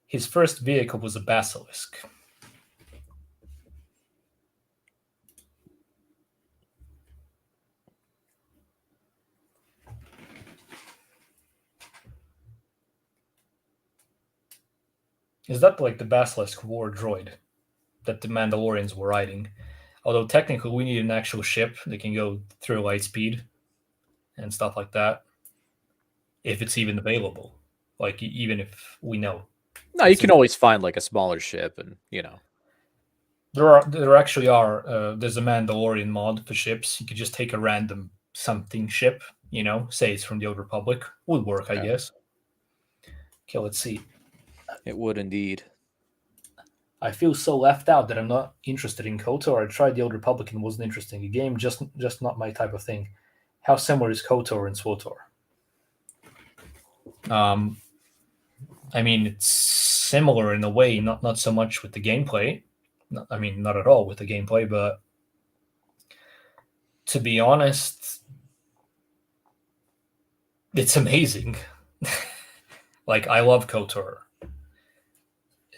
His first vehicle was a basilisk. is that like the Basilisk war droid that the Mandalorians were riding. Although technically we need an actual ship that can go through light speed and stuff like that, if it's even available. Like even if we know No, you it's can always find like a smaller ship, and there actually are there's a Mandalorian mod for ships. You could just take a random something ship, say it's from the Old Republic. Would work, I yeah, guess. Okay, let's see. it would indeed. I feel so left out that I'm not interested in KOTOR. I tried the Old Republic and wasn't interesting. A game just not my type of thing. How similar is KOTOR and SWTOR? I mean, it's similar in a way, not so much with the gameplay. Not at all with the gameplay, but to be honest, it's amazing. Like, I love KOTOR.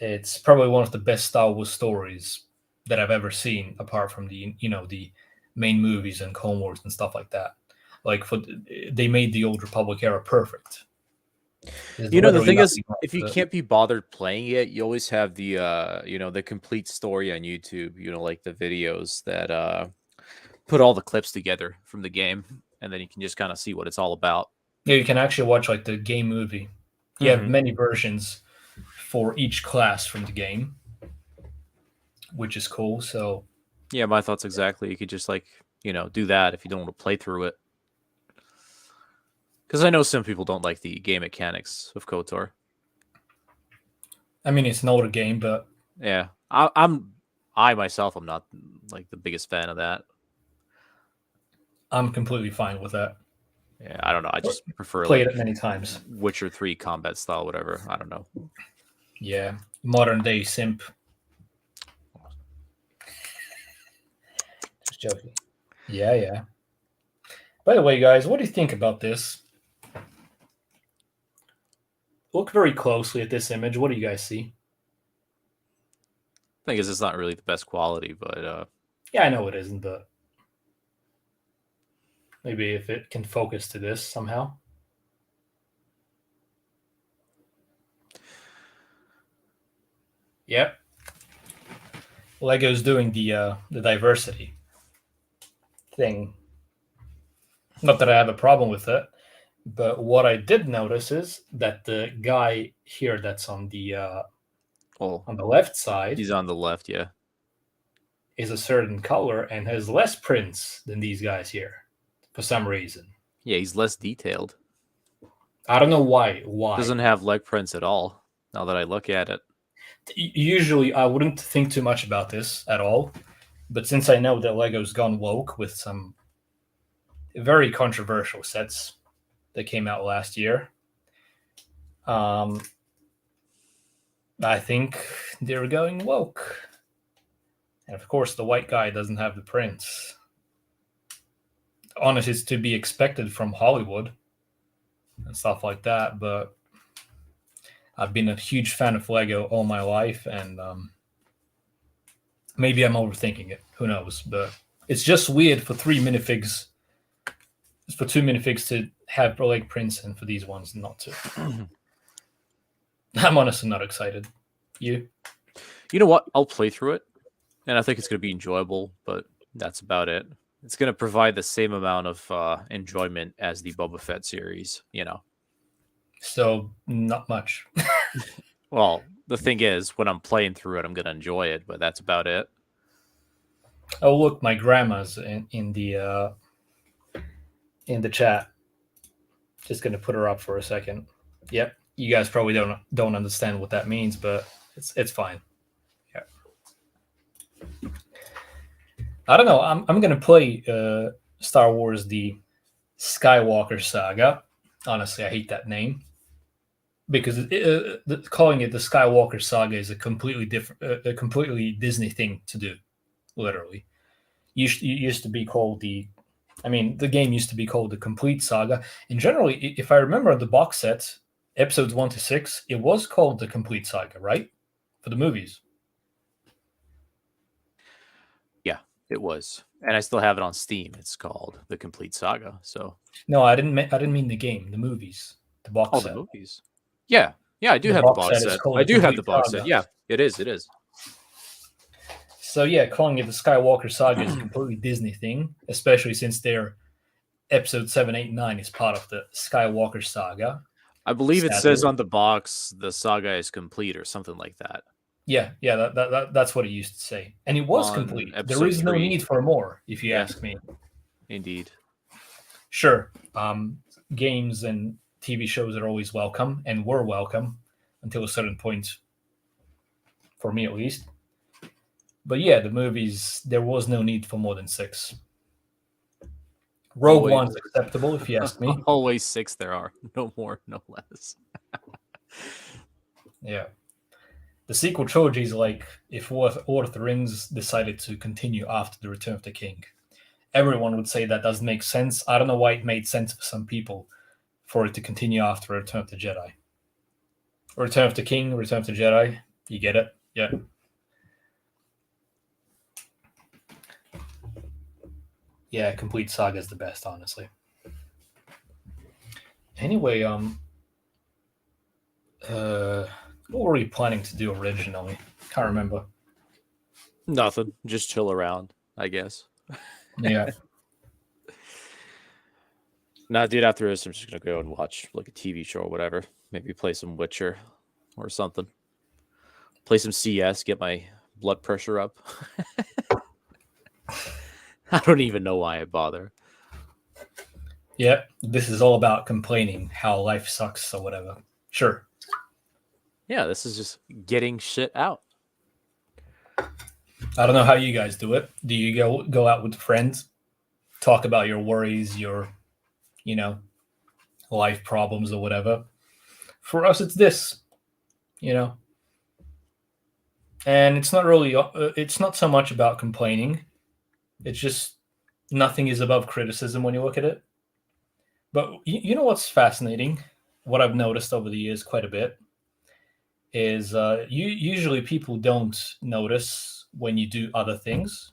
It's probably one of the best Star Wars stories that I've ever seen, apart from the main movies and Clone Wars and stuff like that. Like, they made the Old Republic era perfect. The thing is, if you can't be bothered playing it, you always have the the complete story on YouTube, like the videos that put all the clips together from the game, and then you can just kind of see what it's all about. Yeah, you can actually watch like the game movie. You have many versions for each class from the game, which is cool. So yeah, my thoughts exactly. You could just do that if you don't want to play through it. Because I know some people don't like the game mechanics of KOTOR. I mean, it's an older game, but yeah, I myself am not like the biggest fan of that. I'm completely fine with that. Yeah, I don't know. I just prefer played it many times. Witcher 3 combat style, whatever. I don't know. Yeah, modern day simp. Just joking. Yeah. By the way, guys, what do you think about this? Look very closely at this image. What do you guys see? I think it's not really the best quality, but yeah, I know it isn't, but maybe if it can focus to this somehow. Yep. Lego's doing the diversity thing. Not that I have a problem with it, but what I did notice is that the guy here that's on the left side, he's on the left, yeah, is a certain color and has less prints than these guys here for some reason. Yeah, he's less detailed. I don't know why. Doesn't have leg prints at all, now that I look at it. Usually, I wouldn't think too much about this at all, but since I know that Lego's gone woke with some very controversial sets that came out last year, I think they're going woke. And of course, the white guy doesn't have the prints. Honestly, it's to be expected from Hollywood and stuff like that, but I've been a huge fan of Lego all my life, and maybe I'm overthinking it. Who knows? But it's just weird for 3 minifigs. It's for 2 minifigs to have leg prints, and for these ones not to. I'm honestly not excited. You? You know what? I'll play through it, and I think it's going to be enjoyable, but that's about it. It's going to provide the same amount of enjoyment as the Boba Fett series, So, not much. Well, the thing is, when I'm playing through it, I'm going to enjoy it, but that's about it. Oh, look, my grandma's in the chat. Just going to put her up for a second. Yep. You guys probably don't understand what that means, but it's fine. Yeah. I don't know. I'm going to play Star Wars: The Skywalker Saga. Honestly, I hate that name because calling it the Skywalker Saga is a completely different, a completely Disney thing to do. Literally, it used to be called the game used to be called the Complete Saga. And generally, if I remember the box set, episodes 1 to 6, it was called the Complete Saga, right? For the movies. Yeah, it was, and I still have it on Steam. It's called The Complete Saga. So no, I didn't mean the game, the movies, the box set. The movies. Yeah, Yeah, I do The have the box box set is set. called I the do have Complete the box set. Saga. Yeah, it is. It is. So yeah, calling it the Skywalker Saga is a completely Disney thing, especially since their episode 7, 8, and 9 is part of the Skywalker Saga. I believe it says Sadly. on the box the saga is complete or something like that. Yeah, that's what it used to say, and it was On complete. There episode is no 3. need for more, if you Yeah, ask me. indeed. Sure, games and TV shows are always welcome, and were welcome until a certain point, for me at least. But yeah, the movies, there was no need for more than 6. Rogue Always, One's acceptable, if you ask me. always 6 there are. No more, no less. Yeah. The sequel trilogy is like if Lord of the Rings decided to continue after The Return of the King. Everyone would say that doesn't make sense. I don't know why it made sense for some people for it to continue after Return of the Jedi. Return of the King, Return of the Jedi. You get it? Yeah. Yeah, Complete Saga is the best, honestly. Anyway, what were we planning to do originally? Can't remember. Nothing. Just chill around, I guess. Yeah. Nah, dude, after this, I'm just going to go and watch like a TV show or whatever. Maybe play some Witcher or something. Play some CS, get my blood pressure up. I don't even know why I bother. Yeah, this is all about complaining how life sucks or whatever. Sure. Yeah, this is just getting shit out. I don't know how you guys do it. Do you go out with friends, talk about your worries, your, life problems or whatever? For us, it's this, and it's not really. It's not so much about complaining. It's just nothing is above criticism when you look at it. But you know what's fascinating? What I've noticed over the years quite a bit is usually people don't notice when you do other things,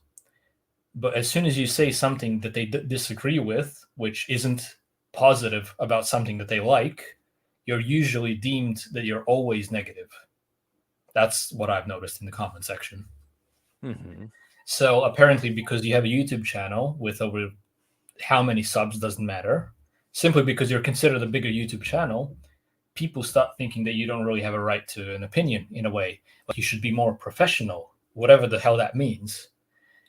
but as soon as you say something that they disagree with, which isn't positive about something that they like, you're usually deemed that you're always negative. That's what I've noticed in the comment section. Mm-hmm. So apparently, because you have a YouTube channel with over how many subs doesn't matter, simply because you're considered a bigger YouTube channel, people start thinking that you don't really have a right to an opinion in a way. Like you should be more professional, whatever the hell that means.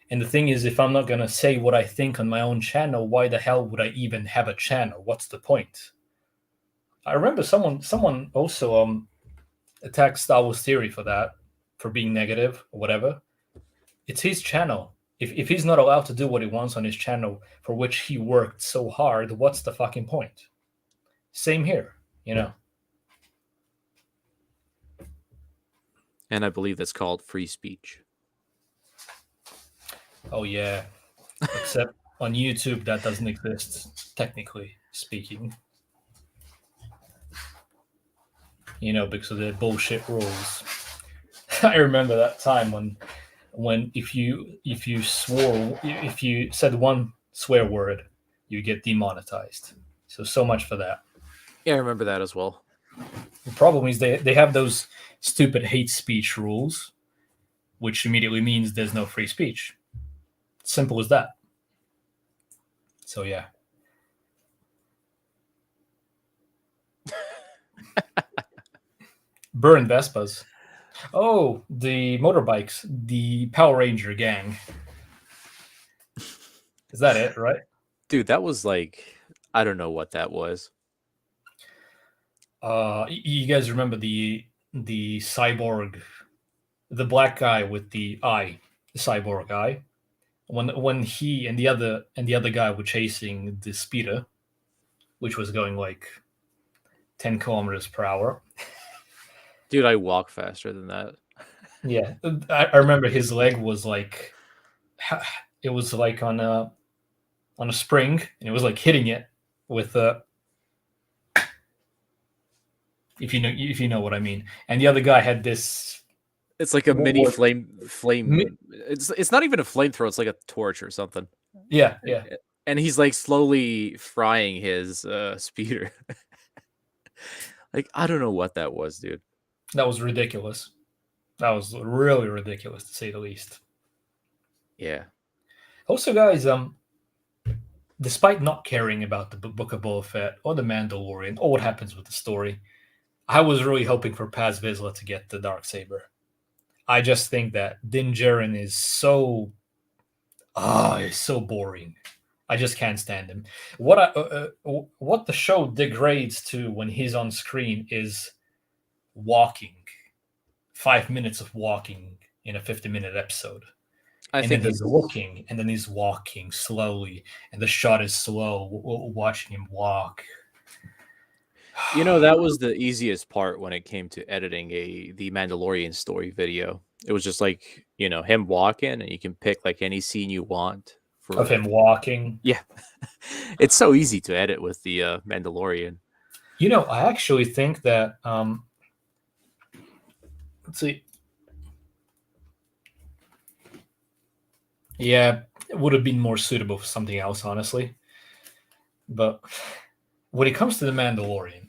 And the thing is, if I'm not going to say what I think on my own channel, why the hell would I even have a channel? What's the point? I remember someone also attacked Star Wars Theory for that, for being negative or whatever. It's his channel. If he's not allowed to do what he wants on his channel, for which he worked so hard, what's the fucking point? Same here, And I believe that's called free speech. Oh, yeah. Except on YouTube, that doesn't exist, technically speaking. Because of the bullshit rules. I remember that time when if you said one swear word, you get demonetized. So much for that. Yeah, I remember that as well. The problem is they have those stupid hate speech rules, which immediately means there's no free speech. Simple as that. So yeah. Burn Vespas. Oh, the motorbikes, the Power Ranger gang. Is that it, right? Dude, that was like, I don't know what that was. You guys remember the cyborg, the black guy with the eye, the cyborg eye? When he and the other guy were chasing the speeder, which was going like 10 kilometers per hour. Dude, I walk faster than that. Yeah, I remember his leg was like, it was like on a spring, and it was like hitting it with a. If you know what I mean. And the other guy had this. It's like a mini flame. It's not even a flamethrower. It's like a torch or something. Yeah. And he's like slowly frying his speeder. Like, I don't know what that was, dude. That was ridiculous. That was really ridiculous, to say the least. Yeah. Also, guys, despite not caring about the Book of Boba Fett or the Mandalorian or what happens with the story, I was really hoping for Paz Vizsla to get the dark saber. I just think that Din Djarin is so it's so boring. I just can't stand him. What the show degrades to when he's on screen is walking, 5 minutes of walking in a 50-minute episode. I And then think there's he's looking, and then he's walking slowly, and the shot is slow, watching him walk. that was the easiest part when it came to editing the Mandalorian story video. It was just like, him walking, and you can pick like any scene you want Of for. him walking. Yeah. It's so easy to edit with the Mandalorian. I actually think that let's see. Yeah, it would have been more suitable for something else, honestly. But when it comes to the Mandalorian,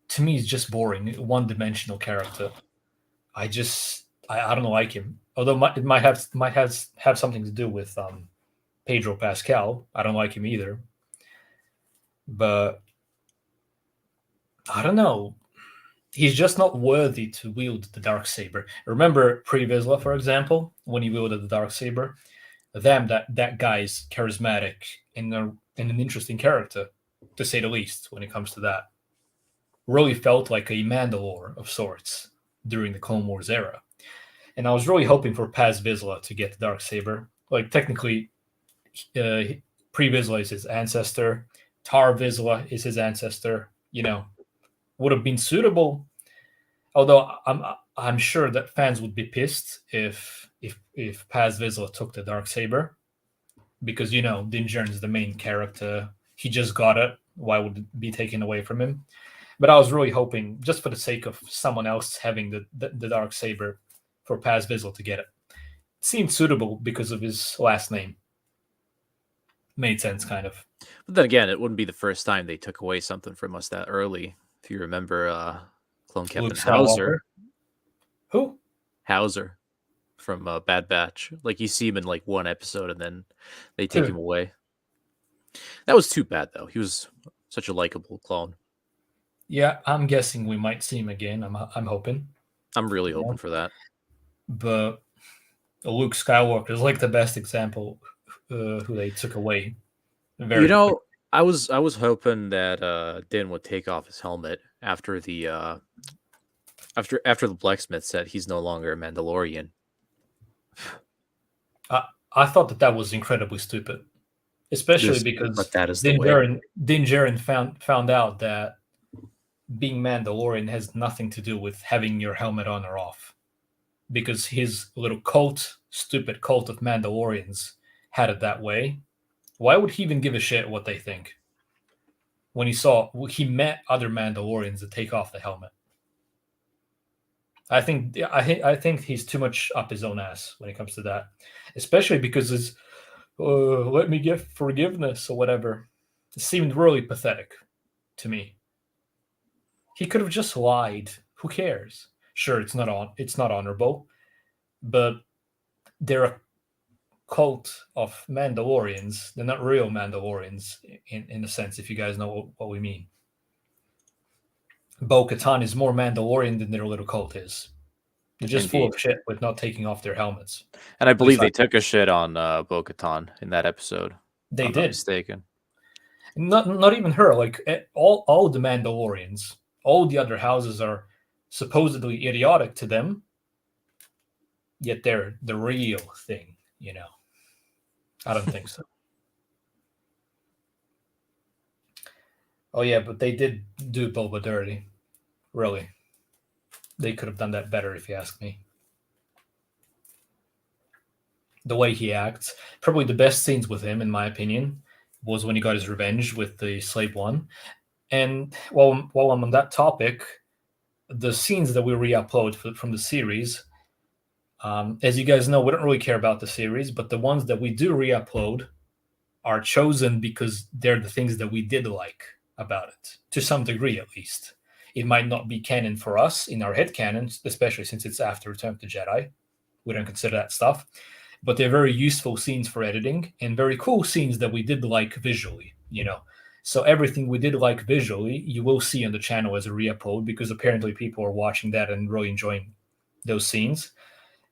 to me, he's just boring, one-dimensional character. I don't like him. Although it might have something to do with Pedro Pascal. I don't like him either. But I don't know. He's just not worthy to wield the dark saber. Remember Pre Vizsla, for example, when he wielded the dark saber. That guy's charismatic and an interesting character, to say the least, when it comes to that. Really felt like a Mandalore of sorts during the Clone Wars era. And I was really hoping for Paz Vizsla to get the dark saber. Like, technically, Pre Vizsla is his ancestor. Tar Vizsla is his ancestor. Would have been suitable. Although I'm sure that fans would be pissed if Paz Vizsla took the dark saber, because Din Djarin is the main character. He just got it. Why would it be taken away from him? But I was really hoping, just for the sake of someone else having the dark saber, for Paz Vizsla to get it. It seemed suitable because of his last name. Made sense, kind of. But then again, it wouldn't be the first time they took away something from us that early. If you remember, Clone Captain Luke Hauser. Skywalker. Who? Hauser from Bad Batch. Like, you see him in like one episode, and then they take him away. That was too bad, though. He was such a likable clone. Yeah, I'm guessing we might see him again. I'm hoping. I'm really hoping for that. But Luke Skywalker is like the best example who they took away. I was hoping that Din would take off his helmet after the after the blacksmith said he's no longer a Mandalorian. I thought that was incredibly stupid, especially because that is Din Djarin found out that being Mandalorian has nothing to do with having your helmet on or off, because his little stupid cult of Mandalorians had it that way. Why would he even give a shit what they think? When he met other Mandalorians that take off the helmet. I think he's too much up his own ass when it comes to that, especially because it's let me get forgiveness or whatever. It seemed really pathetic to me. He could have just lied. Who cares? Sure, it's not honorable, but they're a cult of Mandalorians. They're not real Mandalorians in a sense, if you guys know what we mean. Bo-Katan is more Mandalorian than their little cult is. They're just full of shit with not taking off their helmets. And I believe they took a shit on Bo-Katan in that episode. They did. I'm not mistaken. Not even her. Like, all the Mandalorians, all the other houses are supposedly idiotic to them, yet they're the real thing, I don't think so. Oh yeah, but they did do Boba dirty. Really. They could have done that better, if you ask me. The way he acts, probably the best scenes with him, in my opinion, was when he got his revenge with the Slave One. And while I'm on that topic, the scenes that we re-upload from the series, as you guys know, we don't really care about the series, but the ones that we do re-upload are chosen because they're the things that we did like about it, to some degree at least. It might not be canon for us in our head canon, especially since it's after Return of the Jedi. We don't consider that stuff. But they're very useful scenes for editing and very cool scenes that we did like visually, So everything we did like visually, you will see on the channel as a re-upload, because apparently people are watching that and really enjoying those scenes.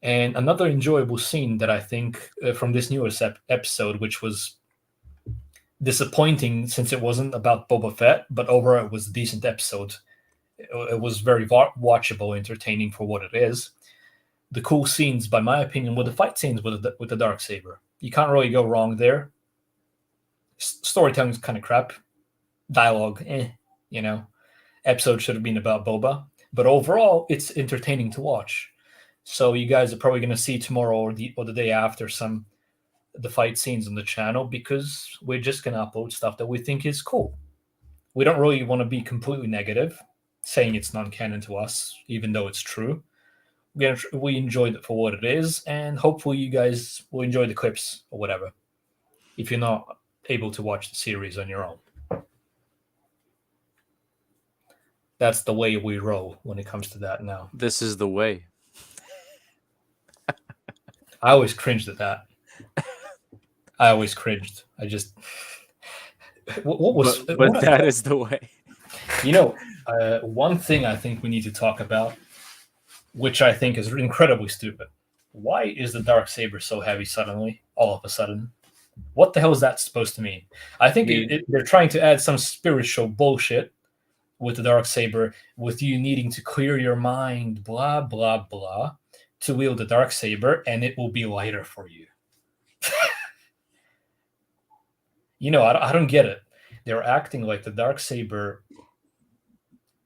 And another enjoyable scene that I think from this newest episode, which was disappointing since it wasn't about Boba Fett, but overall it was a decent episode. It was very watchable, entertaining for what it is. The cool scenes, by my opinion, were the fight scenes with the Darksaber. You can't really go wrong there. Storytelling is kind of crap. Dialogue, Episode should have been about Boba. But overall, it's entertaining to watch. So you guys are probably going to see tomorrow or the day after the fight scenes on the channel, because we're just going to upload stuff that we think is cool. We don't really want to be completely negative, saying it's non-canon to us, even though it's true. We enjoyed it for what it is, and hopefully you guys will enjoy the clips or whatever, if you're not able to watch the series on your own. That's the way we roll when it comes to that now. This is the way. I always cringed at that. I always cringed. I just... What was... But that is the way. One thing I think we need to talk about, which I think is incredibly stupid. Why is the Darksaber so heavy suddenly, all of a sudden? What the hell is that supposed to mean? I think they're trying to add some spiritual bullshit with the Darksaber, with you needing to clear your mind, blah, blah, blah, to wield the Darksaber, and it will be lighter for you. I don't get it. They're acting like the Darksaber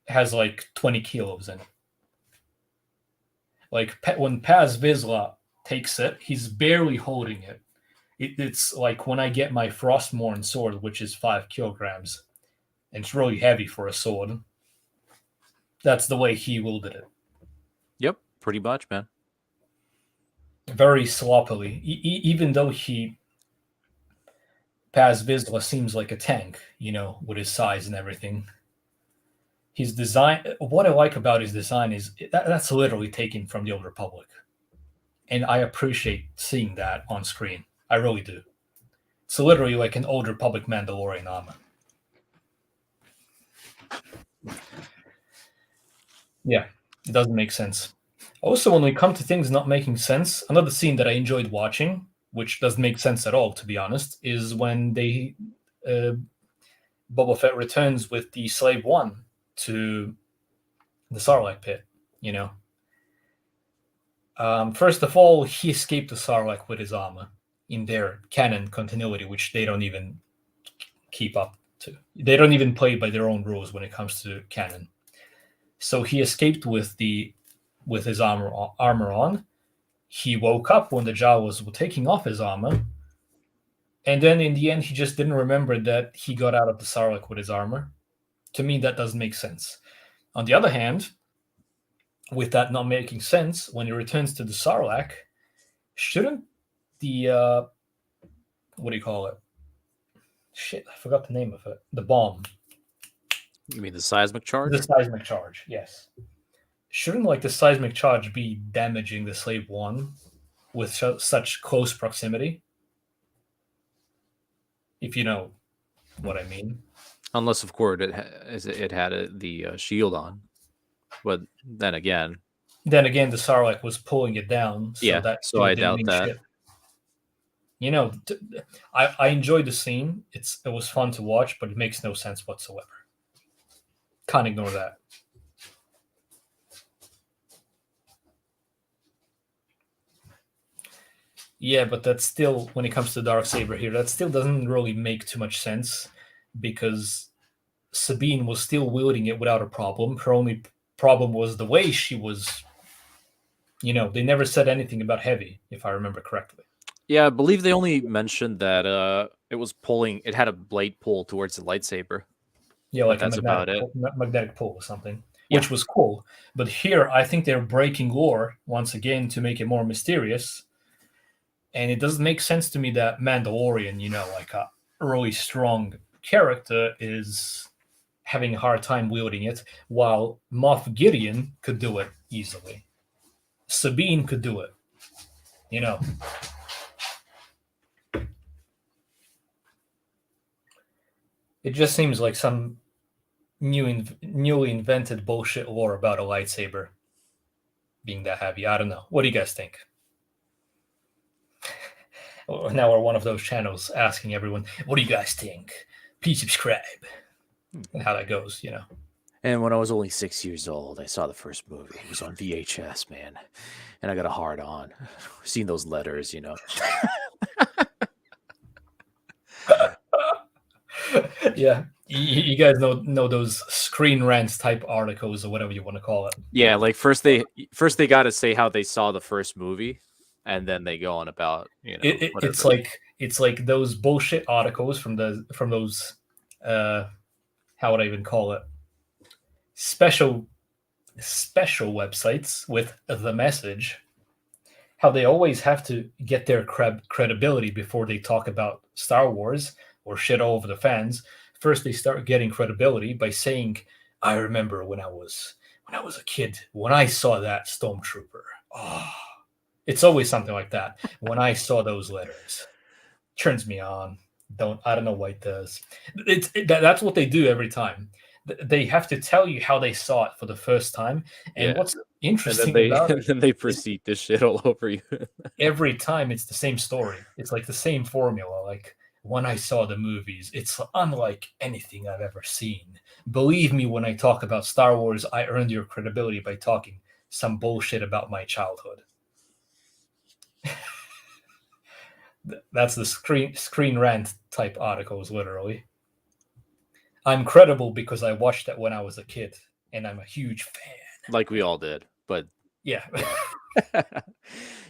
has like 20 kilos in it. Like when Paz Vizsla takes it, he's barely holding it. It's like when I get my Frostmourne sword, which is 5 kilograms, and it's really heavy for a sword. That's the way he wielded it. Yep, pretty much, man. Very sloppily. Even though Paz Vizsla seems like a tank, with his size and everything. His design, what I like about his design is that's literally taken from the Old Republic. And I appreciate seeing that on screen. I really do. It's literally like an Old Republic mAnDaLoRiAn armor. Yeah, it doesn't make sense. Also, when we come to things not making sense, another scene that I enjoyed watching, which doesn't make sense at all, to be honest, is when Boba Fett returns with the Slave One to the Sarlacc pit, First of all, he escaped the Sarlacc with his armor in their canon continuity, which they don't even keep up to. They don't even play by their own rules when it comes to canon. So he escaped with his armor on. He woke up when the Jawas were taking off his armor. And then in the end, he just didn't remember that he got out of the Sarlacc with his armor. To me, that doesn't make sense. On the other hand, with that not making sense, when he returns to the Sarlacc, shouldn't the, what do you call it? Shit, I forgot the name of it. The bomb. You mean the seismic charge? The seismic charge, yes. Shouldn't the seismic charge be damaging the Slave One with such close proximity? If you know what I mean. Unless, of course, it had the shield on. But then again, the Sarlacc was pulling it down. So I doubt that. Shit. I enjoyed the scene. It was fun to watch, but it makes no sense whatsoever. Can't ignore that. Yeah, but that's still, when it comes to Darksaber here, that still doesn't really make too much sense, because Sabine was still wielding it without a problem. Her only problem was the way she was, they never said anything about heavy, if I remember correctly. Yeah, I believe they only mentioned that it had a blade pull towards the lightsaber. Yeah, like that's about it. Magnetic pull or something, which was cool. But here, I think they're breaking lore once again to make it more mysterious. And it doesn't make sense to me that mAnDaLoRiAn, like a really strong character, is having a hard time wielding it, while Moff Gideon could do it easily. Sabine could do it. You know. It just seems like some newly invented bullshit lore about a lightsaber being that heavy. I don't know. What do you guys think? Now we're one of those channels asking everyone, what do you guys think? Please subscribe. And how that goes, you know. And when I was only 6 years old, I saw the first movie. It was on VHS, man. And I got a hard on. Seeing those letters, you know. Yeah. You guys know those Screen Rants type articles or whatever you want to call it. Yeah, like first they got to say how they saw the first movie, and then they go on about, you know, it's like those bullshit articles from those how would I even call it, special websites with the message, how they always have to get their credibility before they talk about Star Wars or shit all over the fans. First, they start getting credibility by saying, I remember when I was a kid, when I saw that stormtrooper. Oh, it's always something like that. When I saw those letters, turns me on. I don't know why it does. That's what they do every time. They have to tell you how they saw it for the first time. And what's interesting about it, and then they proceed to shit all over you. Every time it's the same story. It's like the same formula. Like, when I saw the movies, it's unlike anything I've ever seen. Believe me when I talk about Star Wars, I earned your credibility by talking some bullshit about my childhood. That's the screen rant type articles, literally. I'm credible because I watched that when I was a kid, and I'm a huge fan. Like we all did, but yeah. Do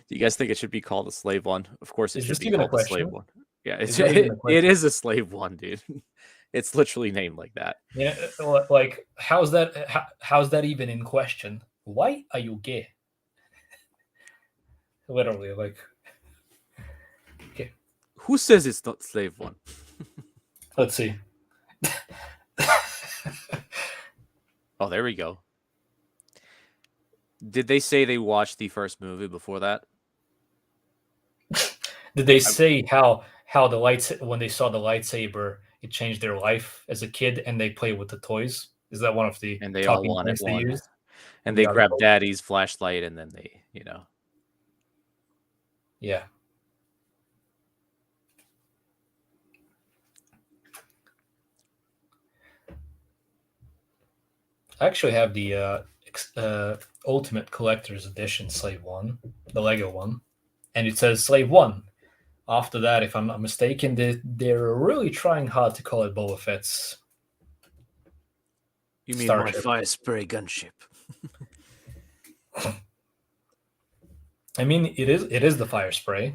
you guys think it should be called a slave one? Of course, it should be called a slave one. Yeah, it is a slave one, dude. It's literally named like that. Yeah, like how's that even in question? Why are you gay? Literally, like. Okay. Who says it's not slave one? Let's see. Oh, there we go. Did they say they watched the first movie before that? Did they say how the when they saw the lightsaber, it changed their life as a kid, and they play with the toys? Is that one of the and they all wanted they one? used? And they grabbed Daddy's flashlight, and then they, you know. Yeah. I actually have the Ultimate Collector's Edition Slave 1, the Lego one, and it says Slave 1. After that, if I'm not mistaken, they're really trying hard to call it Boba Fett's. You mean Starship. My fire spray gunship? I mean, it is the fire spray.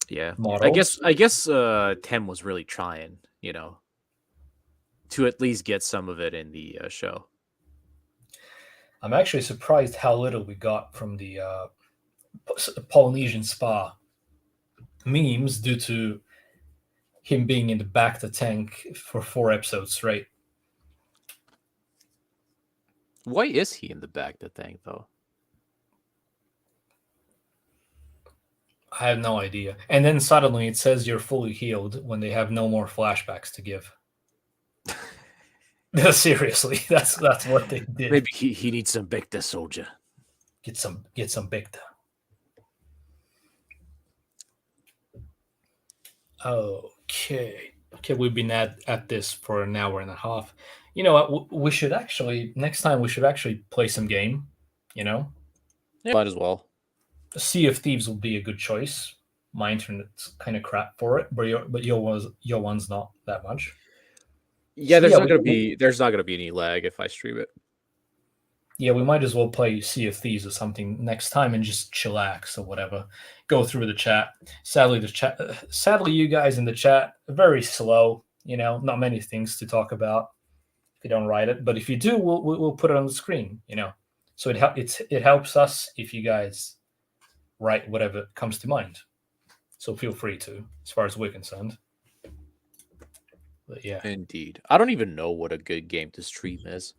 Yeah, model. I guess 10 was really trying, you know, to at least get some of it in the show. I'm actually surprised how little we got from the Polynesian spa memes due to him being in the back of the tank for 4 episodes straight. Why is he in the back of the tank, though? I have no idea. And then suddenly it says you're fully healed when they have no more flashbacks to give. Seriously, that's what they did. Maybe he needs some Bacta, soldier. Get some Bacta. Okay, we've been at this for an hour and a half. You know what? We should actually next time play some game. You know, yeah, might as well. Sea of Thieves will be a good choice. My internet's kind of crap for it, but your one's not that much. Yeah, there's not gonna be any lag if I stream it. Yeah, we might as well play Sea of Thieves or something next time and just chillax or whatever. Go through the chat. Sadly, you guys in the chat are very slow. You know, not many things to talk about if you don't write it. But if you do, we'll put it on the screen. You know, so it helps us if you guys write whatever comes to mind. So feel free to, as far as we're concerned. But yeah. Indeed. I don't even know what a good game to stream is.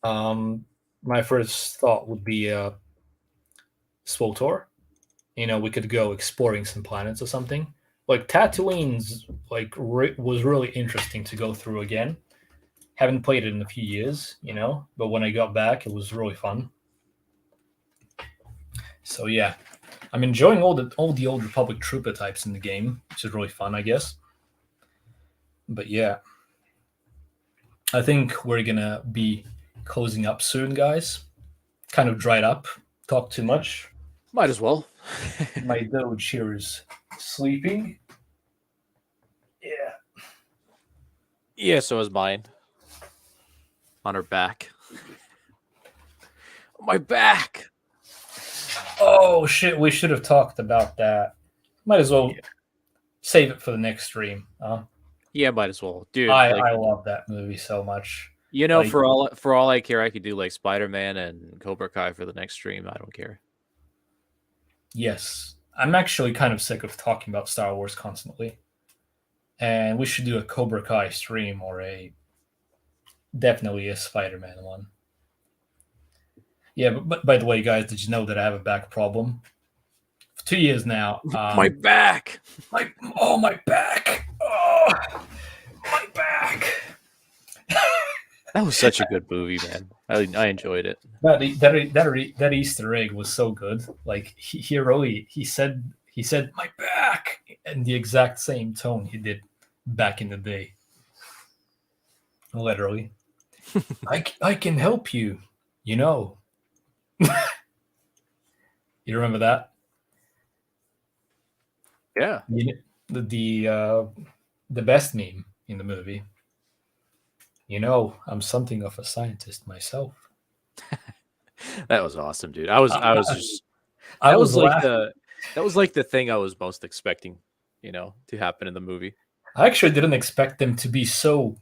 My first thought would be SWTOR. We could go exploring some planets or something. Like Tatooine's was really interesting to go through again. Haven't played it in a few years, but when I got back, it was really fun. So yeah, I'm enjoying all the Old Republic trooper types in the game, which is really fun, I guess. But yeah, I think we're gonna be closing up soon, guys. Kind of dried up. Talk too much. Might as well. My Doge here is sleeping. Yeah. Yeah, so is mine. On her back. My back. Oh shit! We should have talked about that. Might as well save it for the next stream. Yeah, might as well, dude. I love that movie so much. For all I care, I could do like Spider-Man and Cobra Kai for the next stream. I don't care. Yes, I'm actually kind of sick of talking about Star Wars constantly, and we should do a Cobra Kai stream or definitely a Spider-Man one. Yeah, but by the way, guys, did you know that I have a back problem? For 2 years now. My back. My back. Oh, my back. That was such a good movie, man. I enjoyed it. That Easter egg was so good. Like he said my back in the exact same tone he did back in the day. Literally. I can help you, You remember that? Yeah. The best meme in the movie. I'm something of a scientist myself. That was awesome, dude. That was like the thing I was most expecting, to happen in the movie. I actually didn't expect them to be so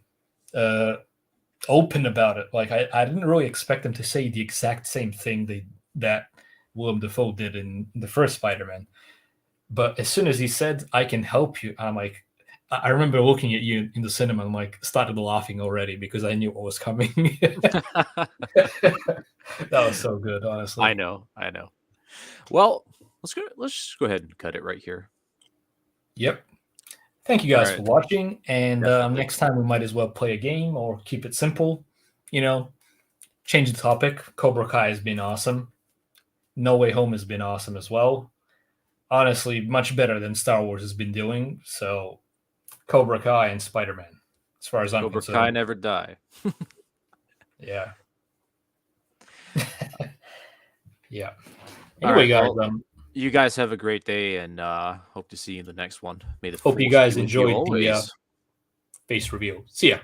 open about it. Like I didn't really expect them to say the exact same thing that Willem Dafoe did in the first Spider-Man. But as soon as he said, "I can help you," I'm like, I remember looking at you in the cinema and started laughing already because I knew what was coming. That was so good, honestly. I know. Well, let's just go ahead and cut it right here. Yep. Thank you guys for watching. And next time we might as well play a game or keep it simple. Change the topic. Cobra Kai has been awesome. No Way Home has been awesome as well. Honestly, much better than Star Wars has been doing. So Cobra Kai and Spider-Man, as far as I'm concerned. Cobra Kai never die. Yeah. Yeah. Anyway, guys, you guys have a great day, and hope to see you in the next one. Hope you guys enjoyed the face reveal. See ya.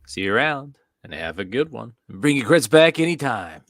See you around, and have a good one. And bring your crits back anytime.